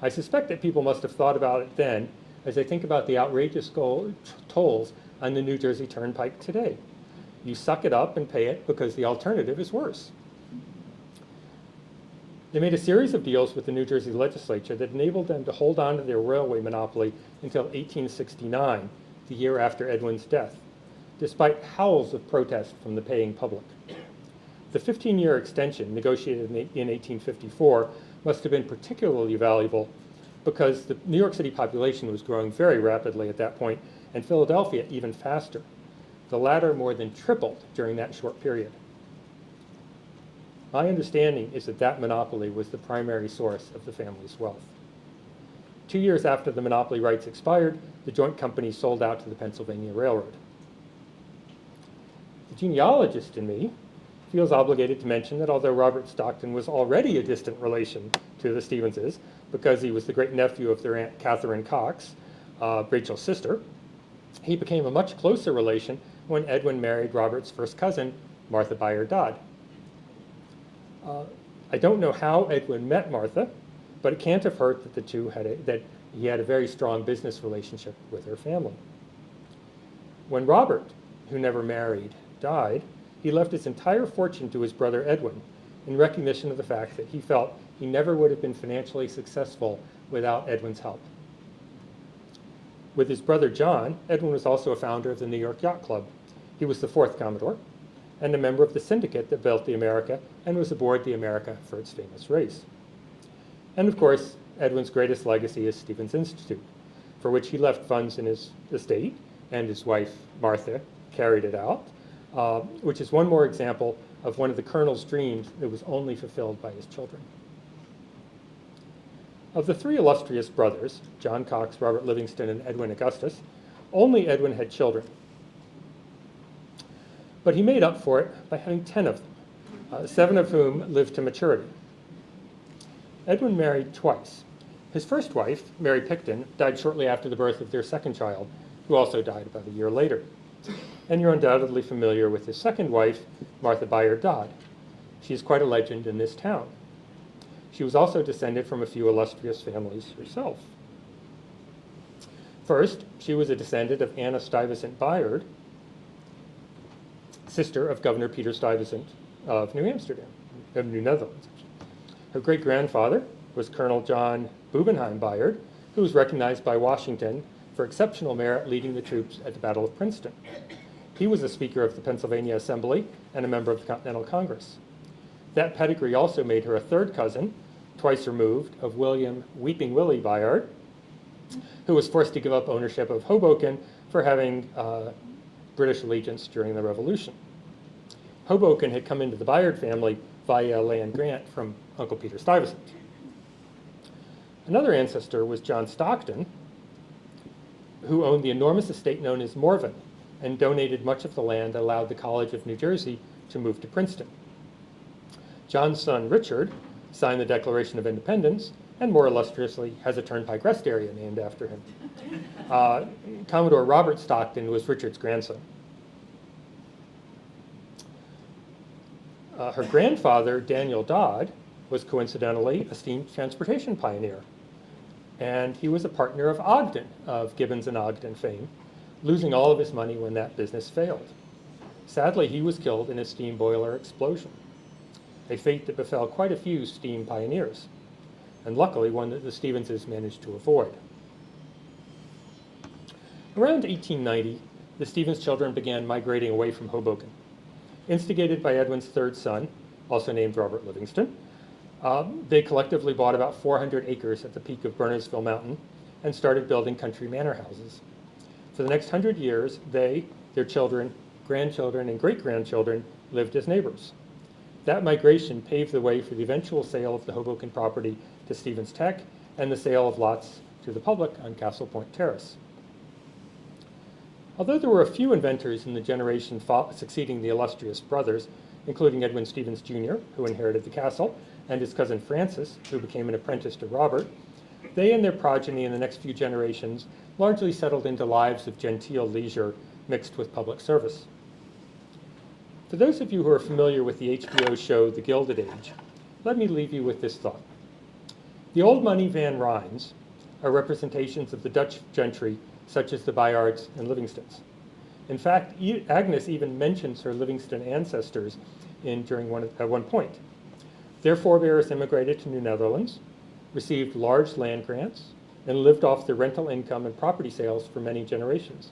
I suspect that people must have thought about it then as they think about the outrageous tolls on the New Jersey Turnpike today. You suck it up and pay it because the alternative is worse. They made a series of deals with the New Jersey legislature that enabled them to hold on to their railway monopoly until 1869, the year after Edwin's death, despite howls of protest from the paying public. The 15-year extension, negotiated in 1854, must have been particularly valuable because the New York City population was growing very rapidly at that point, and Philadelphia even faster. The latter more than tripled during that short period. My understanding is that that monopoly was the primary source of the family's wealth. 2 years after the monopoly rights expired, the joint company sold out to the Pennsylvania Railroad. The genealogist in me feels obligated to mention that although Robert Stockton was already a distant relation to the Stevenses because he was the great-nephew of their Aunt Catherine Cox, Rachel's sister, he became a much closer relation when Edwin married Robert's first cousin, Martha Bayard Dodd. I don't know how Edwin met Martha, but it can't have hurt that the two that he had a very strong business relationship with her family. When Robert, who never married, died, he left his entire fortune to his brother Edwin in recognition of the fact that he felt he never would have been financially successful without Edwin's help. With his brother John, Edwin was also a founder of the New York Yacht Club. He was the fourth Commodore and a member of the syndicate that built the America and was aboard the America for its famous race. And of course, Edwin's greatest legacy is Stevens Institute, for which he left funds in his estate, and his wife, Martha, carried it out, which is one more example of one of the Colonel's dreams that was only fulfilled by his children. Of the three illustrious brothers, John Cox, Robert Livingston, and Edwin Augustus, only Edwin had children. But he made up for it by having 10 of them, 7 of whom lived to maturity. Edwin married twice. His first wife, Mary Picton, died shortly after the birth of their second child, who also died about a year later. And you're undoubtedly familiar with his second wife, Martha Bayard Dodd. She is quite a legend in this town. She was also descended from a few illustrious families herself. First, she was a descendant of Anna Stuyvesant Bayard, sister of Governor Peter Stuyvesant of New Amsterdam, of New Netherlands. Her great-grandfather was Colonel John Bubenheim Bayard, who was recognized by Washington for exceptional merit leading the troops at the Battle of Princeton. He was a Speaker of the Pennsylvania Assembly and a member of the Continental Congress. That pedigree also made her a third cousin, twice removed, of William Weeping Willie Bayard, who was forced to give up ownership of Hoboken for having British allegiance during the Revolution. Hoboken had come into the Bayard family via a land grant from Uncle Peter Stuyvesant. Another ancestor was John Stockton, who owned the enormous estate known as Morven and donated much of the land that allowed the College of New Jersey to move to Princeton. John's son Richard signed the Declaration of Independence and more illustriously has a turnpike rest area named after him. Commodore Robert Stockton was Richard's grandson. Her grandfather, Daniel Dodd, was coincidentally a steam transportation pioneer. And he was a partner of Ogden, of Gibbons and Ogden fame, losing all of his money when that business failed. Sadly, he was killed in a steam boiler explosion, a fate that befell quite a few steam pioneers, and luckily one that the Stevenses managed to avoid. Around 1890, the Stevens children began migrating away from Hoboken. Instigated by Edwin's third son, also named Robert Livingston, they collectively bought about 400 acres at the peak of Bernardsville Mountain and started building country manor houses. For the next 100 years, they, their children, grandchildren, and great-grandchildren lived as neighbors. That migration paved the way for the eventual sale of the Hoboken property to Stevens Tech and the sale of lots to the public on Castle Point Terrace. Although there were a few inventors in the generation succeeding the illustrious brothers, including Edwin Stevens Jr., who inherited the castle, and his cousin Francis, who became an apprentice to Robert, they and their progeny in the next few generations largely settled into lives of genteel leisure mixed with public service. For those of you who are familiar with the HBO show The Gilded Age, let me leave you with this thought. The old money Van Rhijns are representations of the Dutch gentry, such as the Bayards and Livingstons. In fact, Agnes even mentions her Livingston ancestors at one point. Their forebears immigrated to New Netherlands, received large land grants, and lived off their rental income and property sales for many generations.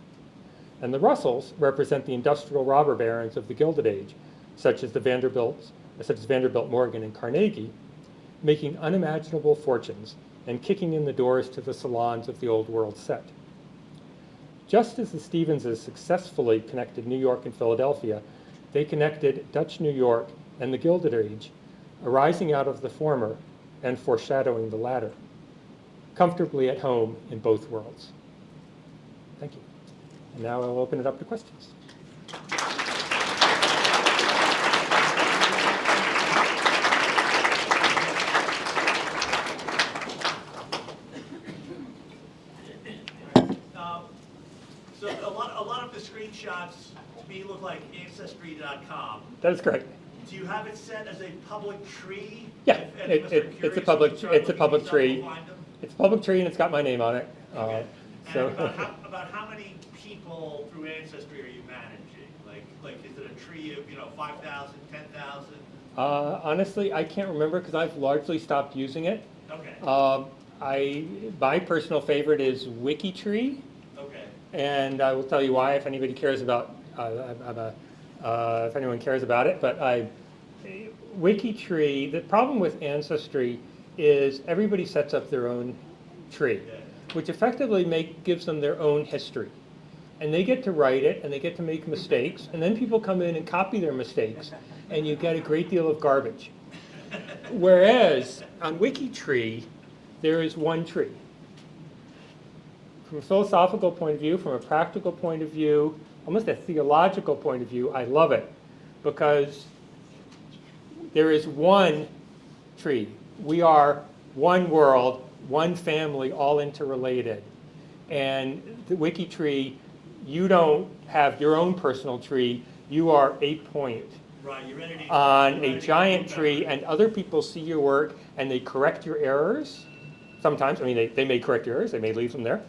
And the Russells represent the industrial robber barons of the Gilded Age, such as Vanderbilt Morgan and Carnegie, making unimaginable fortunes and kicking in the doors to the salons of the old world set. Just as the Stevenses successfully connected New York and Philadelphia, they connected Dutch New York and the Gilded Age, arising out of the former and foreshadowing the latter, comfortably at home in both worlds. Thank you. And now I'll open it up to questions. So a lot of the screenshots to me look like Ancestry.com. That is correct. Do you have it set as a public tree? Yeah, it's a public tree. It's a public tree, and it's got my name on it. Okay. So about how many people through Ancestry are you managing? Like is it a tree of 5,000, 10,000? honestly, I can't remember because I've largely stopped using it. Okay. My personal favorite is WikiTree. Okay. And I will tell you why if anybody cares about if anyone cares about it. But WikiTree, the problem with Ancestry is everybody sets up their own tree, which effectively gives them their own history. And they get to write it, and they get to make mistakes, and then people come in and copy their mistakes, and you get a great deal of garbage. Whereas on WikiTree, there is one tree. From a philosophical point of view, from a practical point of view, almost a theological point of view, I love it because there is one tree. We are one world, one family, all interrelated. And the WikiTree, you don't have your own personal tree. You are a point on a giant tree, and other people see your work and they correct your errors. Sometimes, I mean, they may correct your errors, they may leave them there.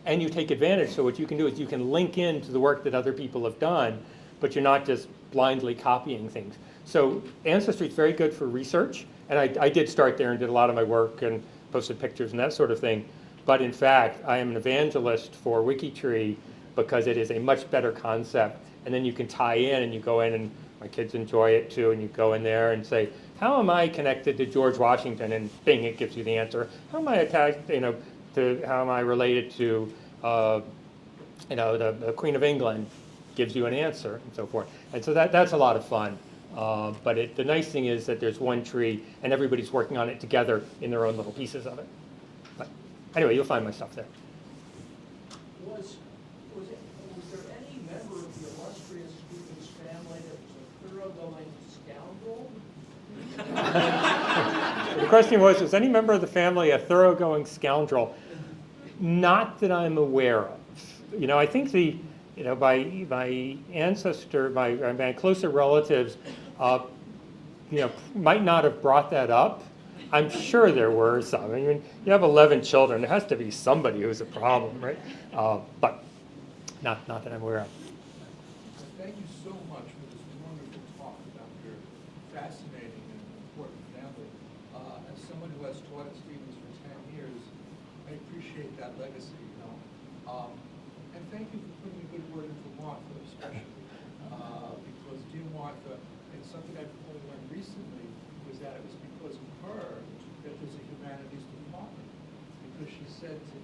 And you take advantage, so what you can do is you can link into the work that other people have done, but you're not just blindly copying things. So Ancestry is very good for research, and I did start there and did a lot of my work and posted pictures and that sort of thing. But in fact, I am an evangelist for WikiTree because it is a much better concept. And then you can tie in and you go in, and my kids enjoy it too, and you go in there and say, how am I connected to George Washington? And bing, it gives you the answer. How am I attached, how am I related to, the Queen of England? Gives you an answer, and so forth. And so that's a lot of fun. But the nice thing is that there's one tree, and everybody's working on it together in their own little pieces of it. But anyway, you'll find my stuff there. Was there any member of the illustrious Stevens family that was a thoroughgoing scoundrel? The question was any member of the family a thoroughgoing scoundrel? Not that I'm aware of. I think my ancestor, my closer relatives, might not have brought that up. I'm sure there were some. I mean, you have 11 children. There has to be somebody who's a problem, right? But not that I'm aware of. Thank you so much for this wonderful talk about your fascinating and important family. As someone who has taught at Stevens for 10 years, I appreciate that legacy. And thank you for putting a good word in for Martha, especially. Because dear Martha, and something I've only learned recently was that it was because of her that there's a humanities department. Because she said to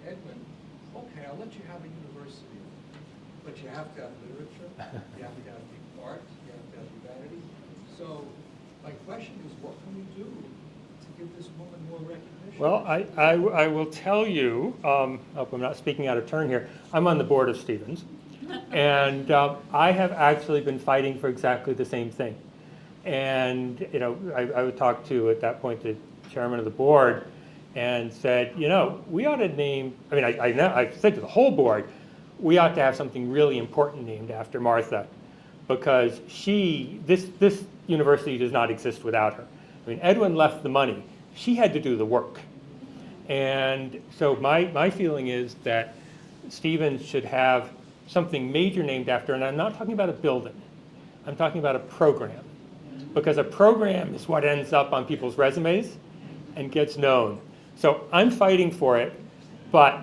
Edwin, okay, I'll let you have a university, but you have to have literature, you have to have the art, you have to have humanity. So my question is, what can we do to give this woman more recognition? Well, I will tell you, I hope I'm not speaking out of turn here, I'm on the board of Stevens, and I have actually been fighting for exactly the same thing. And I would talk to, at that point, the chairman of the board, and said, we ought to name, I said to the whole board, we ought to have something really important named after Martha, because this university does not exist without her. I mean, Edwin left the money. She had to do the work. And so my feeling is that Stevens should have something major named after, and I'm not talking about a building. I'm talking about a program. Because a program is what ends up on people's resumes and gets known. So I'm fighting for it, but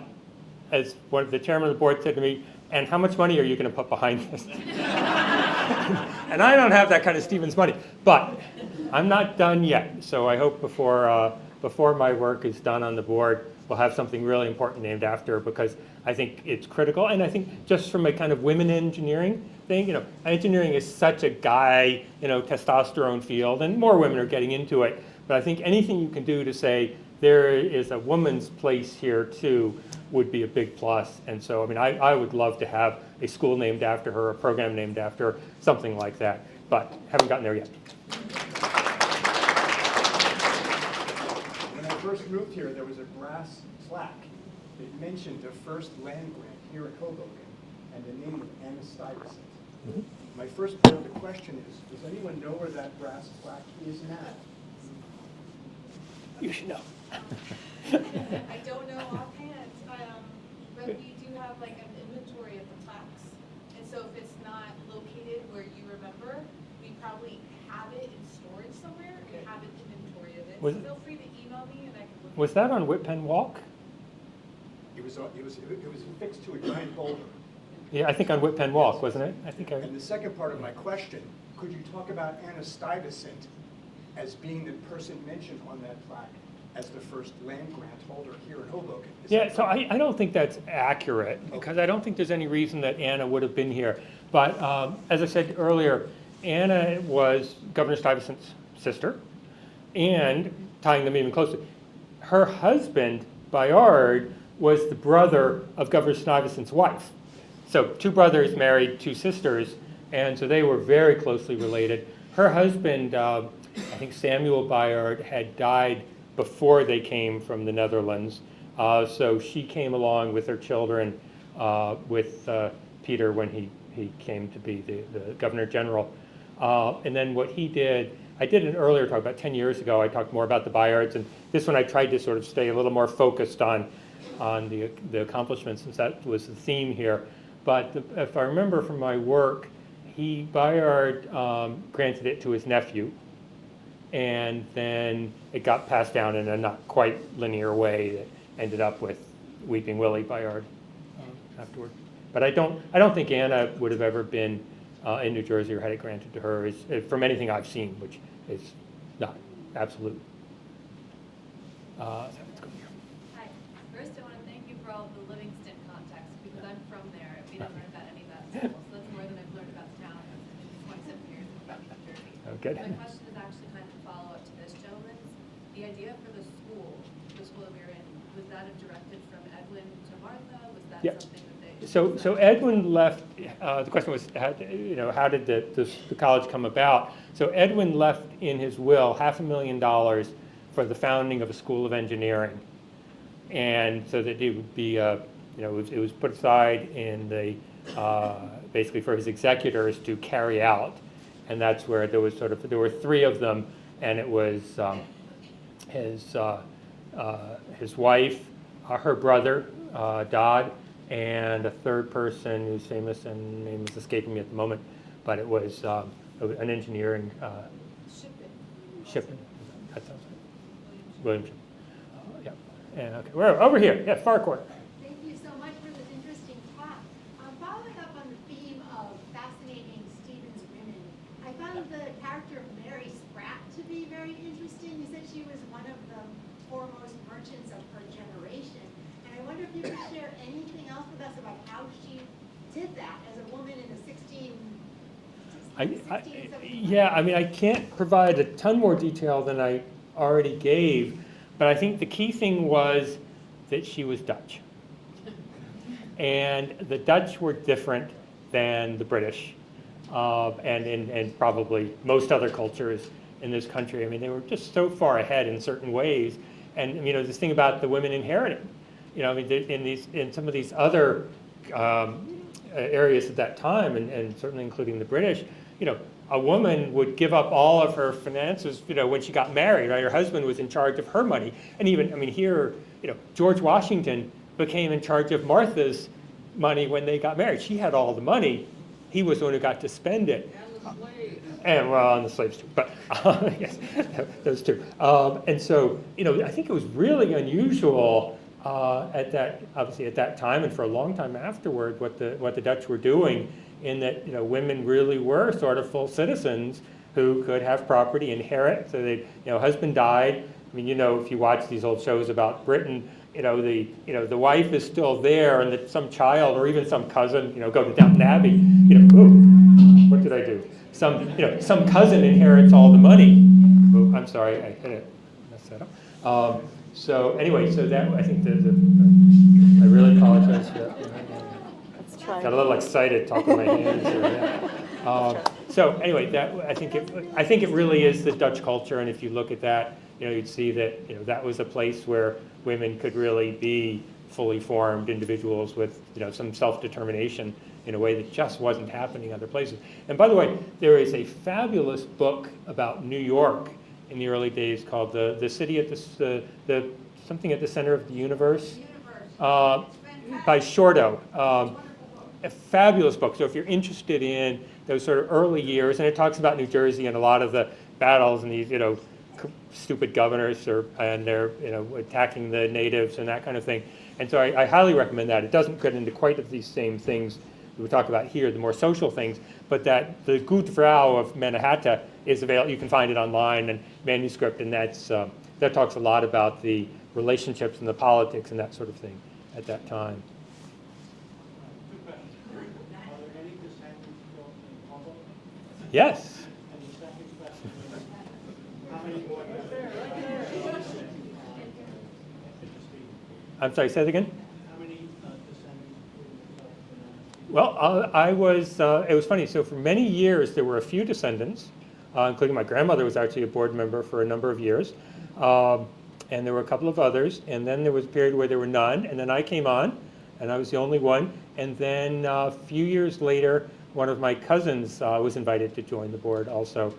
as one of the chairman of the board said to me, and how much money are you going to put behind this? And I don't have that kind of Stevens money, but I'm not done yet. So I hope before my work is done on the board, we'll have something really important named after her, because I think it's critical. And I think just from a kind of women in engineering thing, engineering is such a guy, testosterone field, and more women are getting into it. But I think anything you can do to say there is a woman's place here too would be a big plus. And so, I mean, I would love to have a school named after her, a program named after her, something like that. But haven't gotten there yet. When I first moved here, there was a brass plaque that mentioned the first land grant here at Hoboken and the name of Anna Stuyvesant. Mm-hmm. My first part of the question is, does anyone know where that brass plaque is now? You should know. I don't know offhand, but we do have like an inventory of the plaques. And so if it's not located where you remember, we probably have it in storage somewhere and have an inventory of it. So feel free to email me and I can look. Was that on Whitpen Walk? It was affixed to a giant boulder. Yeah, I think on Whitpen Walk, wasn't it? And the second part of my question, could you talk about Anna Stuyvesant as being the person mentioned on that plaque as the first land grant holder here in Hoboken? Yeah, so I don't think that's accurate, because I don't think there's any reason that Anna would have been here. But as I said earlier, Anna was Governor Stuyvesant's sister, and tying them even closer, her husband, Bayard, was the brother of Governor Stuyvesant's wife. So 2 brothers married 2 sisters, and so they were very closely related. Her husband, I think Samuel Bayard, had died before they came from the Netherlands. So she came along with her children with Peter when he came to be the Governor General. And then what he did, I did an earlier talk about 10 years ago, I talked more about the Bayards, and this one I tried to sort of stay a little more focused on the accomplishments, since that was the theme here. But if I remember from my work, Bayard granted it to his nephew, and then it got passed down in a not quite linear way that ended up with Weeping Willie Bayard afterward. But I don't think Anna would have ever been in New Jersey or had it granted to her, from anything I've seen, which is not absolute. So let's go here. Hi. First, I want to thank you for all of the Livingston context, because I'm from there. We didn't learn about any of that at school, so that's more than I've learned about the town in 27 years in New Jersey. Oh, good. My question is actually kind of a follow-up to this gentleman's. The idea for the school that we were in, was that a directive from Edwin to Martha? Was that Yeah. something that they? So Edwin left, the question was, how did the college come about? So Edwin left in his will $500,000 for the founding of a school of engineering. And so that it would be, it was put aside in the, basically for his executors to carry out. And that's where there were 3 of them, and it was his wife, her brother, Dodd, and a third person who's famous, and name is escaping me at the moment, but it was an engineering Shippen. That sounds right. William Shippen. Yeah. And okay, we're over here. Yeah, far corner. Thank you so much for this interesting talk. Following up on the theme of fascinating Stevens women, I found the character of Mary Spratt to be very interesting. You said she was one of the foremost merchants of her generation. And I wonder if you could share anything else with us about how she did that as a woman in the 16. Yeah, I mean, I can't provide a ton more detail than I already gave, but I think the key thing was that she was Dutch. And the Dutch were different than the British, and probably most other cultures in this country. I mean, they were just so far ahead in certain ways. And, this thing about the women inheriting, I mean, in some of these other areas at that time, and certainly including the British, a woman would give up all of her finances, when she got married, right? Her husband was in charge of her money. And even, here, George Washington became in charge of Martha's money when they got married. She had all the money. He was the one who got to spend it. And the slaves too, but yes, those two. And so, I think it was really unusual at that time, and for a long time afterward, what the Dutch were doing, in that women really were sort of full citizens who could have property, inherit. So they, husband died. If you watch these old shows about Britain, the wife is still there, and that some child or even some cousin, go to Downton Abbey, ooh, what did I do? Some cousin inherits all the money. Oh, I'm sorry, I messed that up. So anyway, so that, I think I really apologize for that. Got a little excited talking my hands here. Yeah. So anyway, I think it really is the Dutch culture, and if you look at that, you'd see that that was a place where women could really be fully formed individuals with some self-determination in a way that just wasn't happening other places. And by the way, there is a fabulous book about New York in the early days called the city at the something at the center of the universe, by Shorto. A fabulous book. So if you're interested in those sort of early years, and it talks about New Jersey and a lot of the battles and these stupid governors and they're attacking the natives and that kind of thing. And so I highly recommend that. It doesn't get into quite these same things we talk about here, the more social things, but that the Goed Vrouw of Mannahatta is available. You can find it online and manuscript, and that talks a lot about the relationships and the politics and that sort of thing at that time. Are there any descendants still in Hoboken? Yes. And the second question is, how many more? I'm sorry, say that again? How many descendants in Well, it was funny. So for many years, there were a few descendants, including my grandmother was actually a board member for a number of years. And there were a couple of others. And then there was a period where there were none. And then I came on, and I was the only one. And then a few years later, one of my cousins was invited to join the board also.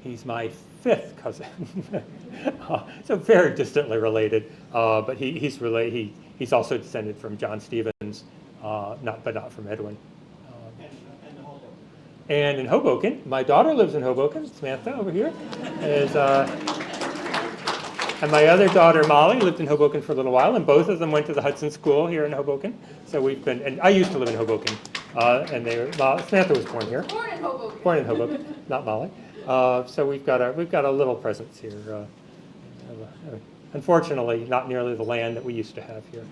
He's my fifth cousin. So very distantly related. But he's also descended from John Stevens, not from Edwin. and Hoboken? And in Hoboken, my daughter lives in Hoboken. Samantha over here is, and my other daughter Molly lived in Hoboken for a little while, and both of them went to the Hudson School here in Hoboken. So we've been, and I used to live in Hoboken, and Samantha was born here. Born in Hoboken. Born in Hoboken, not Molly. So we've got a little presence here. Unfortunately, not nearly the land that we used to have here.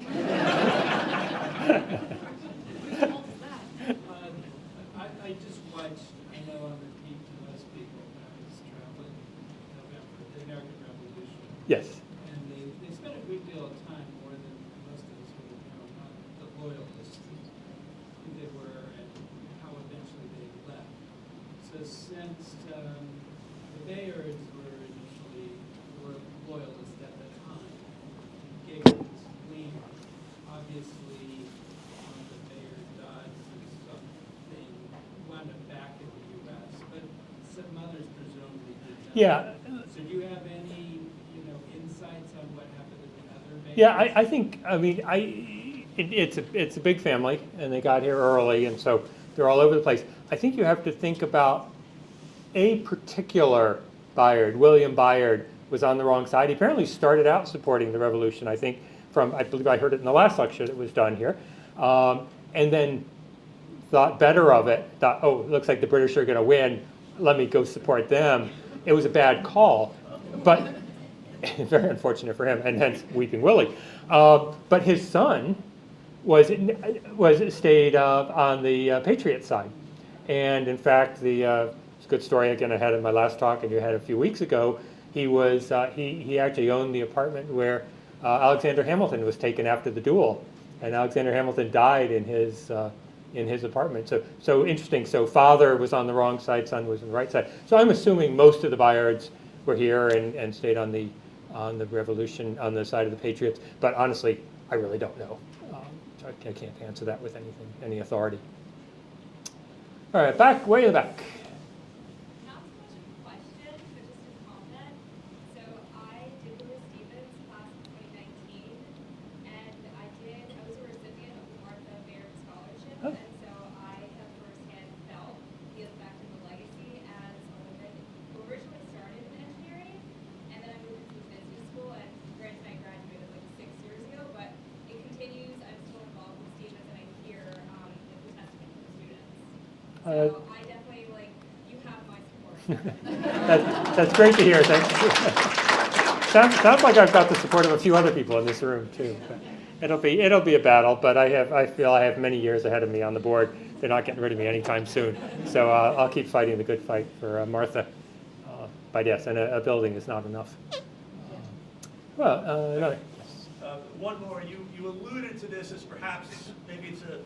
I just watched, I know on repeat to most people when I was traveling in November, the American Revolution. Yes. And they spent a good deal of time, more than most of us would have known, on the loyalists, who they were and how eventually they left. So since the Bayards were loyalists at the time, gave them this lean, obviously the Bayard died through something, wound up back in the U.S., but some others presumably did not. Yeah. So do you have any, insights on what happened to the other Bayards? Yeah, it's a big family, and they got here early, and so they're all over the place. I think you have to think about a particular Bayard. William Bayard was on the wrong side. He apparently started out supporting the revolution, I think, I believe I heard it in the last lecture that was done here, and then thought better of it, thought, oh, it looks like the British are going to win, let me go support them. It was a bad call, but very unfortunate for him, and hence Weeping Willie. But his son stayed on the Patriot side. And in fact, it's a good story, again, I had in my last talk, and you had a few weeks ago. He actually owned the apartment where Alexander Hamilton was taken after the duel, and Alexander Hamilton died in his apartment. So interesting. So father was on the wrong side, son was on the right side. So I'm assuming most of the Bayards were here and stayed on the revolution on the side of the Patriots. But honestly, I really don't know. I can't answer that with any authority. All right, back, way in the back. Not so much a question, but just a comment. So I did go to Stevens class in 2019, and I was a recipient of the Martha Bayard Scholarship, Oh. and so I have firsthand felt the effect of the legacy as a woman who originally started in engineering, and then I moved into business school, and granted I graduated like 6 years ago, but it continues. I'm still involved with Stevens, and I hear the testament from the students. So I definitely, you have my support. That's great to hear. Thanks. Sounds like I've got the support of a few other people in this room too. But it'll be a battle, but I feel I have many years ahead of me on the board. They're not getting rid of me anytime soon. So I'll keep fighting the good fight for Martha. But yes, and a building is not enough. Another. One more, you alluded to this as perhaps, maybe it's a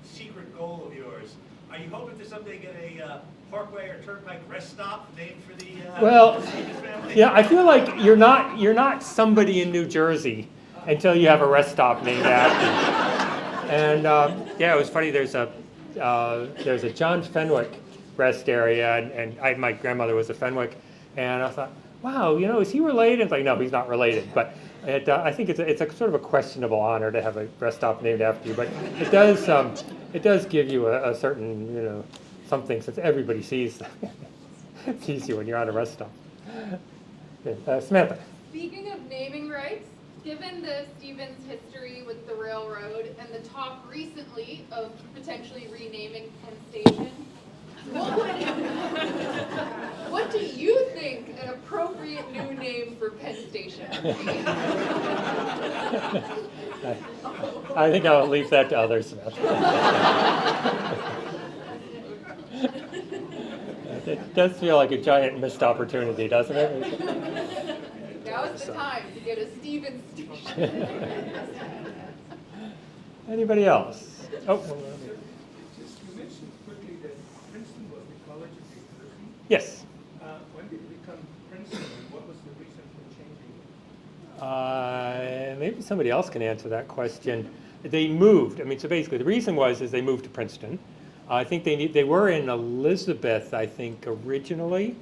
secret goal of yours. Are you hoping to someday get a Parkway or Turnpike rest stop named for the Stevens family? Yeah, I feel like you're not somebody in New Jersey until you have a rest stop named after you. And it was funny. There's a John Fenwick rest area, and my grandmother was a Fenwick, and I thought, wow, is he related? It's like, no, he's not related, but I think it's a sort of a questionable honor to have a rest stop named after you, but it does give you a certain something, since everybody sees you when you're on a rest stop. Samantha. Speaking of naming rights, given the Stevens history with the railroad and the talk recently of potentially renaming Penn Station, what do you think an appropriate new name for Penn Station would be? I think I'll leave that to others. It does feel like a giant missed opportunity, doesn't it? Now is the time to get a Stevens Station. Anybody else? Oh. You mentioned quickly that Princeton was the College of University. Yes. When did it become Princeton, and what was the reason for changing it? Maybe somebody else can answer that question. They moved. So basically, the reason was they moved to Princeton. I think they were in Elizabeth, I think, originally,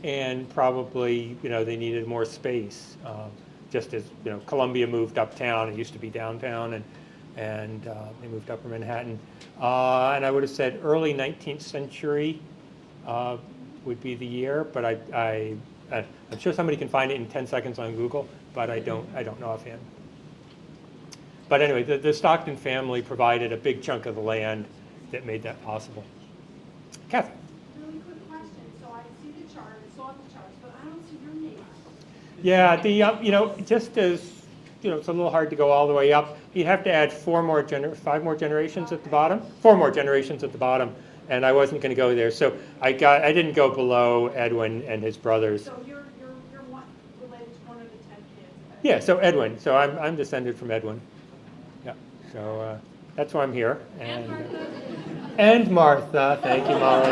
and probably they needed more space. Just as Columbia moved uptown, it used to be downtown, and they moved upper Manhattan. And I would have said early 19th century would be the year, but I'm sure somebody can find it in 10 seconds on Google, but I don't know offhand. But anyway, the Stockton family provided a big chunk of the land that made that possible. Catherine. Really quick question. So I see the chart, I saw the charts, but I don't see your name. Yeah, just as it's a little hard to go all the way up. You'd have to add 5 more generations at the bottom. 4 more generations at the bottom, and I wasn't going to go there. So I didn't go below Edwin and his brothers. So you're related to one of the 10 kids. Yeah, so Edwin. So I'm descended from Edwin. Yeah. So that's why I'm here. And Martha. Thank you, Molly.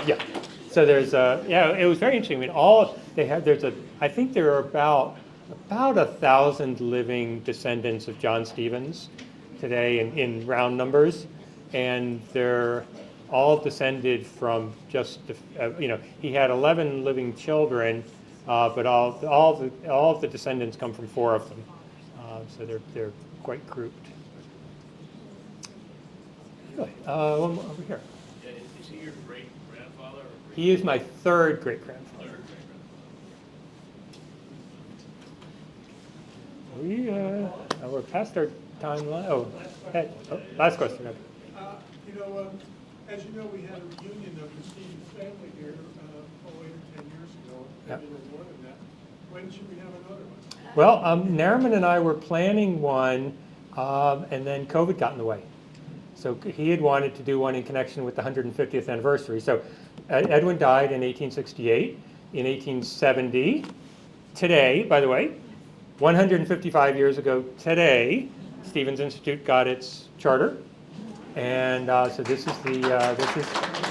Yeah. So there's it was very interesting. I think there are about 1,000 living descendants of John Stevens today in round numbers, and they're all descended from he had 11 living children, but all of the descendants come from 4 of them. So they're quite grouped. Anyway, one more over here. Is he your great-grandfather? He is my 3rd great-grandfather. We're past our timeline. Last question. As you know, we had a reunion of the Stevens family here 8 or 10 years ago, Yep. maybe a little more than that. When should we have another one? Well, Nairman and I were planning one, and then COVID got in the way. So he had wanted to do one in connection with the 150th anniversary. So Edwin died in 1868. In 1870, today, by the way, 155 years ago today, Stevens Institute got its charter. And so this is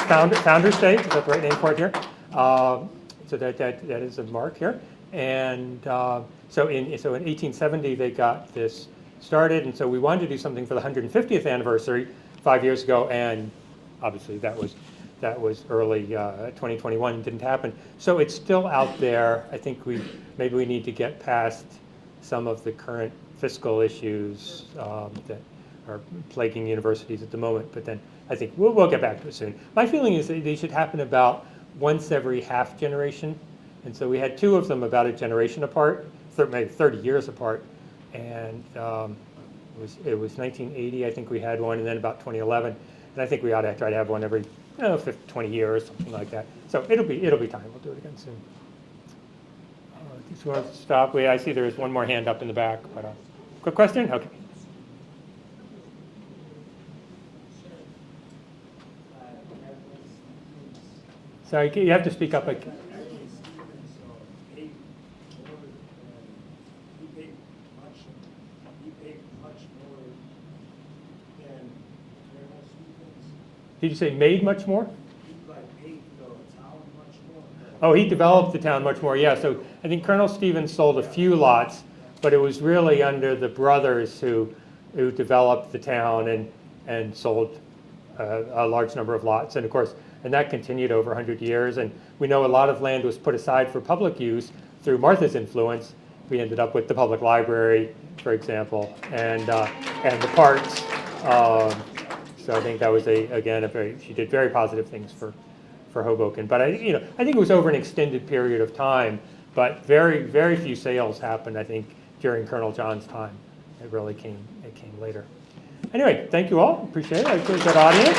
Founder's Day. Is that the right name for it here? So that is a mark here. And so in 1870, they got this started, and so we wanted to do something for the 150th anniversary 5 years ago, and obviously that was early 2021, didn't happen. So it's still out there. I think maybe we need to get past some of the current fiscal issues that are plaguing universities at the moment, but then I think we'll get back to it soon. My feeling is that they should happen about once every half generation, and so we had two of them about a generation apart, maybe 30 years apart, and it was 1980, I think we had one, and then about 2011, and I think we ought to try to have one every 20 years, something like that. So it'll be time. We'll do it again soon. Just want to stop. I see there is one more hand up in the back, but quick question? Okay. Sorry, you have to speak up. Did you say made much more? Oh, he developed the town much more, yeah. So I think Colonel Stevens sold a few lots, but it was really under the brothers who developed the town and sold a large number of lots. And of course, and that continued over 100 years. And we know a lot of land was put aside for public use through Martha's influence. We ended up with the public library, for example, and the parks. So I think that was she did very positive things for Hoboken. But I think it was over an extended period of time, but very, very few sales happened, I think, during Colonel John's time. It came later. Anyway, thank you all. Appreciate it. It was a good audience.